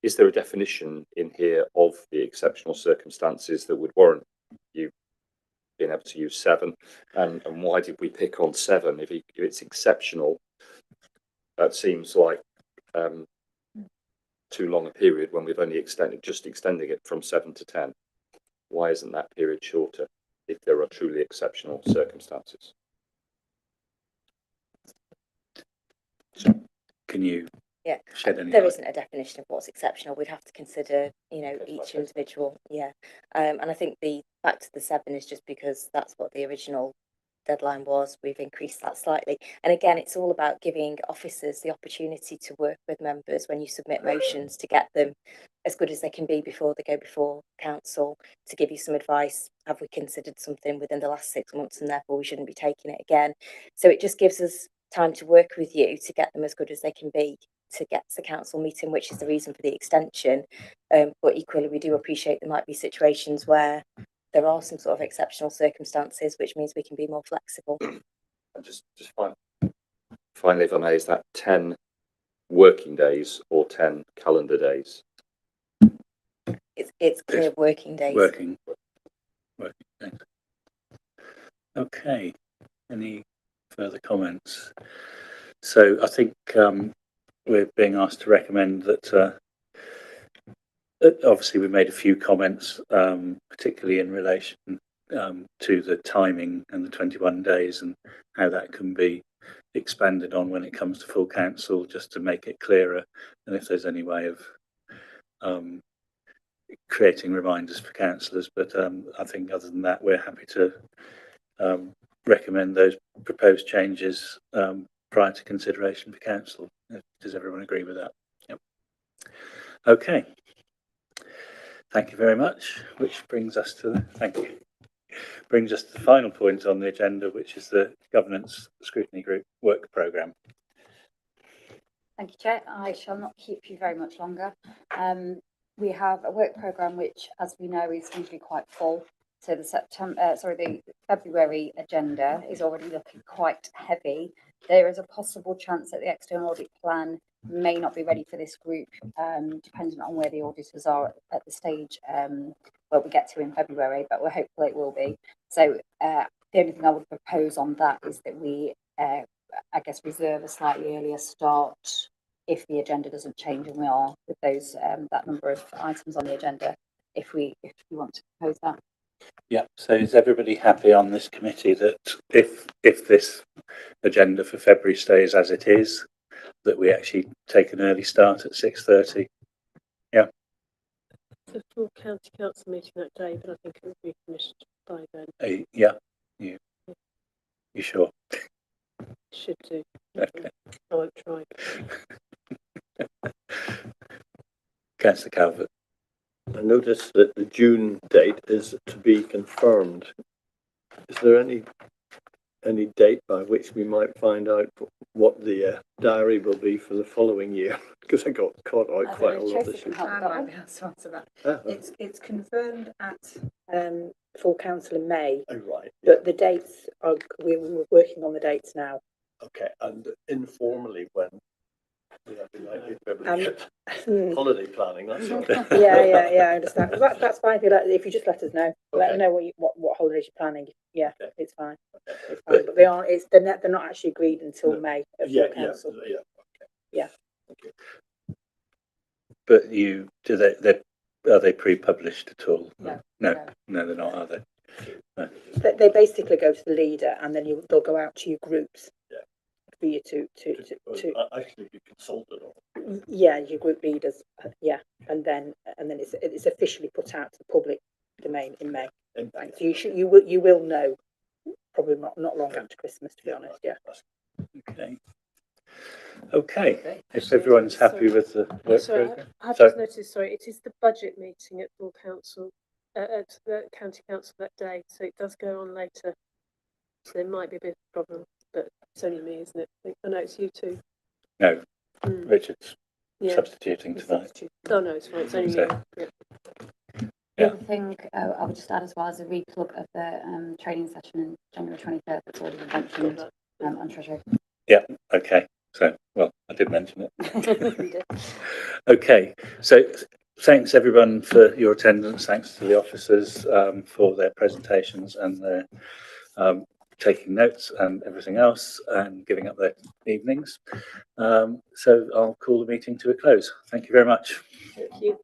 Is there a definition in here of the exceptional circumstances that would warrant you being able to use 7? And why did we pick on 7? If it's exceptional, that seems like too long a period when we've only extending it from 7 to 10. Why isn't that period shorter if there are truly exceptional circumstances? Can you shed any there light? isn't a definition of what's exceptional. We'd have to consider, each individual. And I think the back to the 7 is just because that's what the original deadline was. We've increased that slightly. And again, it's all about giving officers the opportunity to work with members when you submit motions to get them as good as they can be before they go before council, to give you some advice. Have we considered something within the last 6 months, and therefore we shouldn't be taking it again? So it just gives us time to work with you to get them as good as they can be to get to the council meeting, which is the reason for the extension. But equally, we do appreciate there might be situations where there are some sort of exceptional circumstances, which means we can be more flexible. And just finally, if I may, is that 10 working days or 10 calendar days? It's clear working days. Working days. Okay. Any further comments? So I think we're being asked to recommend that obviously we made a few comments, particularly in relation to the timing and the 21 days and how that can be expanded on when it comes to full council, just to make it clearer. And if there's any way of creating reminders for councillors. But I think other than that, we're happy to recommend those proposed changes prior to consideration for council. Does everyone agree with that? Yep. Okay. Thank you very much. Which brings us to the final point on the agenda, which is the Governance Scrutiny Group work programme. Thank you, Chair. I shall not keep you very much longer. We have a work programme which, as we know, is usually quite full. So the February agenda is already looking quite heavy. There is a possible chance that the external audit plan may not be ready for this group, depending on where the auditors are at the stage where we get to in February, but we're hopeful it will be. So the only thing I would propose on that is that we, I guess, reserve a slightly earlier start if the agenda doesn't change and we are with those that number of items on the agenda, if we want to propose that. Yeah, so is everybody happy on this committee that if this agenda for February stays as it is, that we actually take an early start at 6:30? Yeah. It's a full county council meeting that day, but I think it will be finished by then. Yeah. You sure? Should do. Okay. I won't try. Councillor Calvert. I notice that the June date is to be confirmed. Is there any date by which we might find out what the diary will be for the following year? Because I got caught out quite a lot this year. I might be able to answer that. It's confirmed at full council in May. Oh, right. But the dates are we're working on the dates now. Okay, and informally when would that be likely to get holiday planning? That's all. Yeah, I understand. That's fine if you just let us know. Let us know what holidays you're planning. Yeah, okay. It's fine. Okay. It's fine. But they're not actually agreed until May at full council. Okay. Yeah. Thank you. But are they pre-published at all? No, they're not, are they? No. They basically go to the leader, and then they'll go out to your groups. Yeah. For you to actually be consulted on. Yeah, your group leaders. Yeah, and then it's officially put out to the public domain in May. Right. So you will know probably not long after Christmas, to be honest. Yeah. Okay. If everyone's happy with the work programme. I've just noticed. Sorry, it is the budget meeting at full council at the county council that day, so it does go on later. So there might be a bit of a problem, but it's only me, isn't it? I know it's you too. No, Richard's substituting tonight. Oh no, it's fine. It's only me. Yeah. The other thing I would just add as well as a replug of the training session in January 23rd that's already been mentioned on Treasury. Yeah, okay. So, well, I did mention it. Okay, so thanks everyone for your attendance. Thanks to the officers for their presentations and their taking notes and everything else and giving up their evenings. So I'll call the meeting to a close. Thank you very much. Thank you.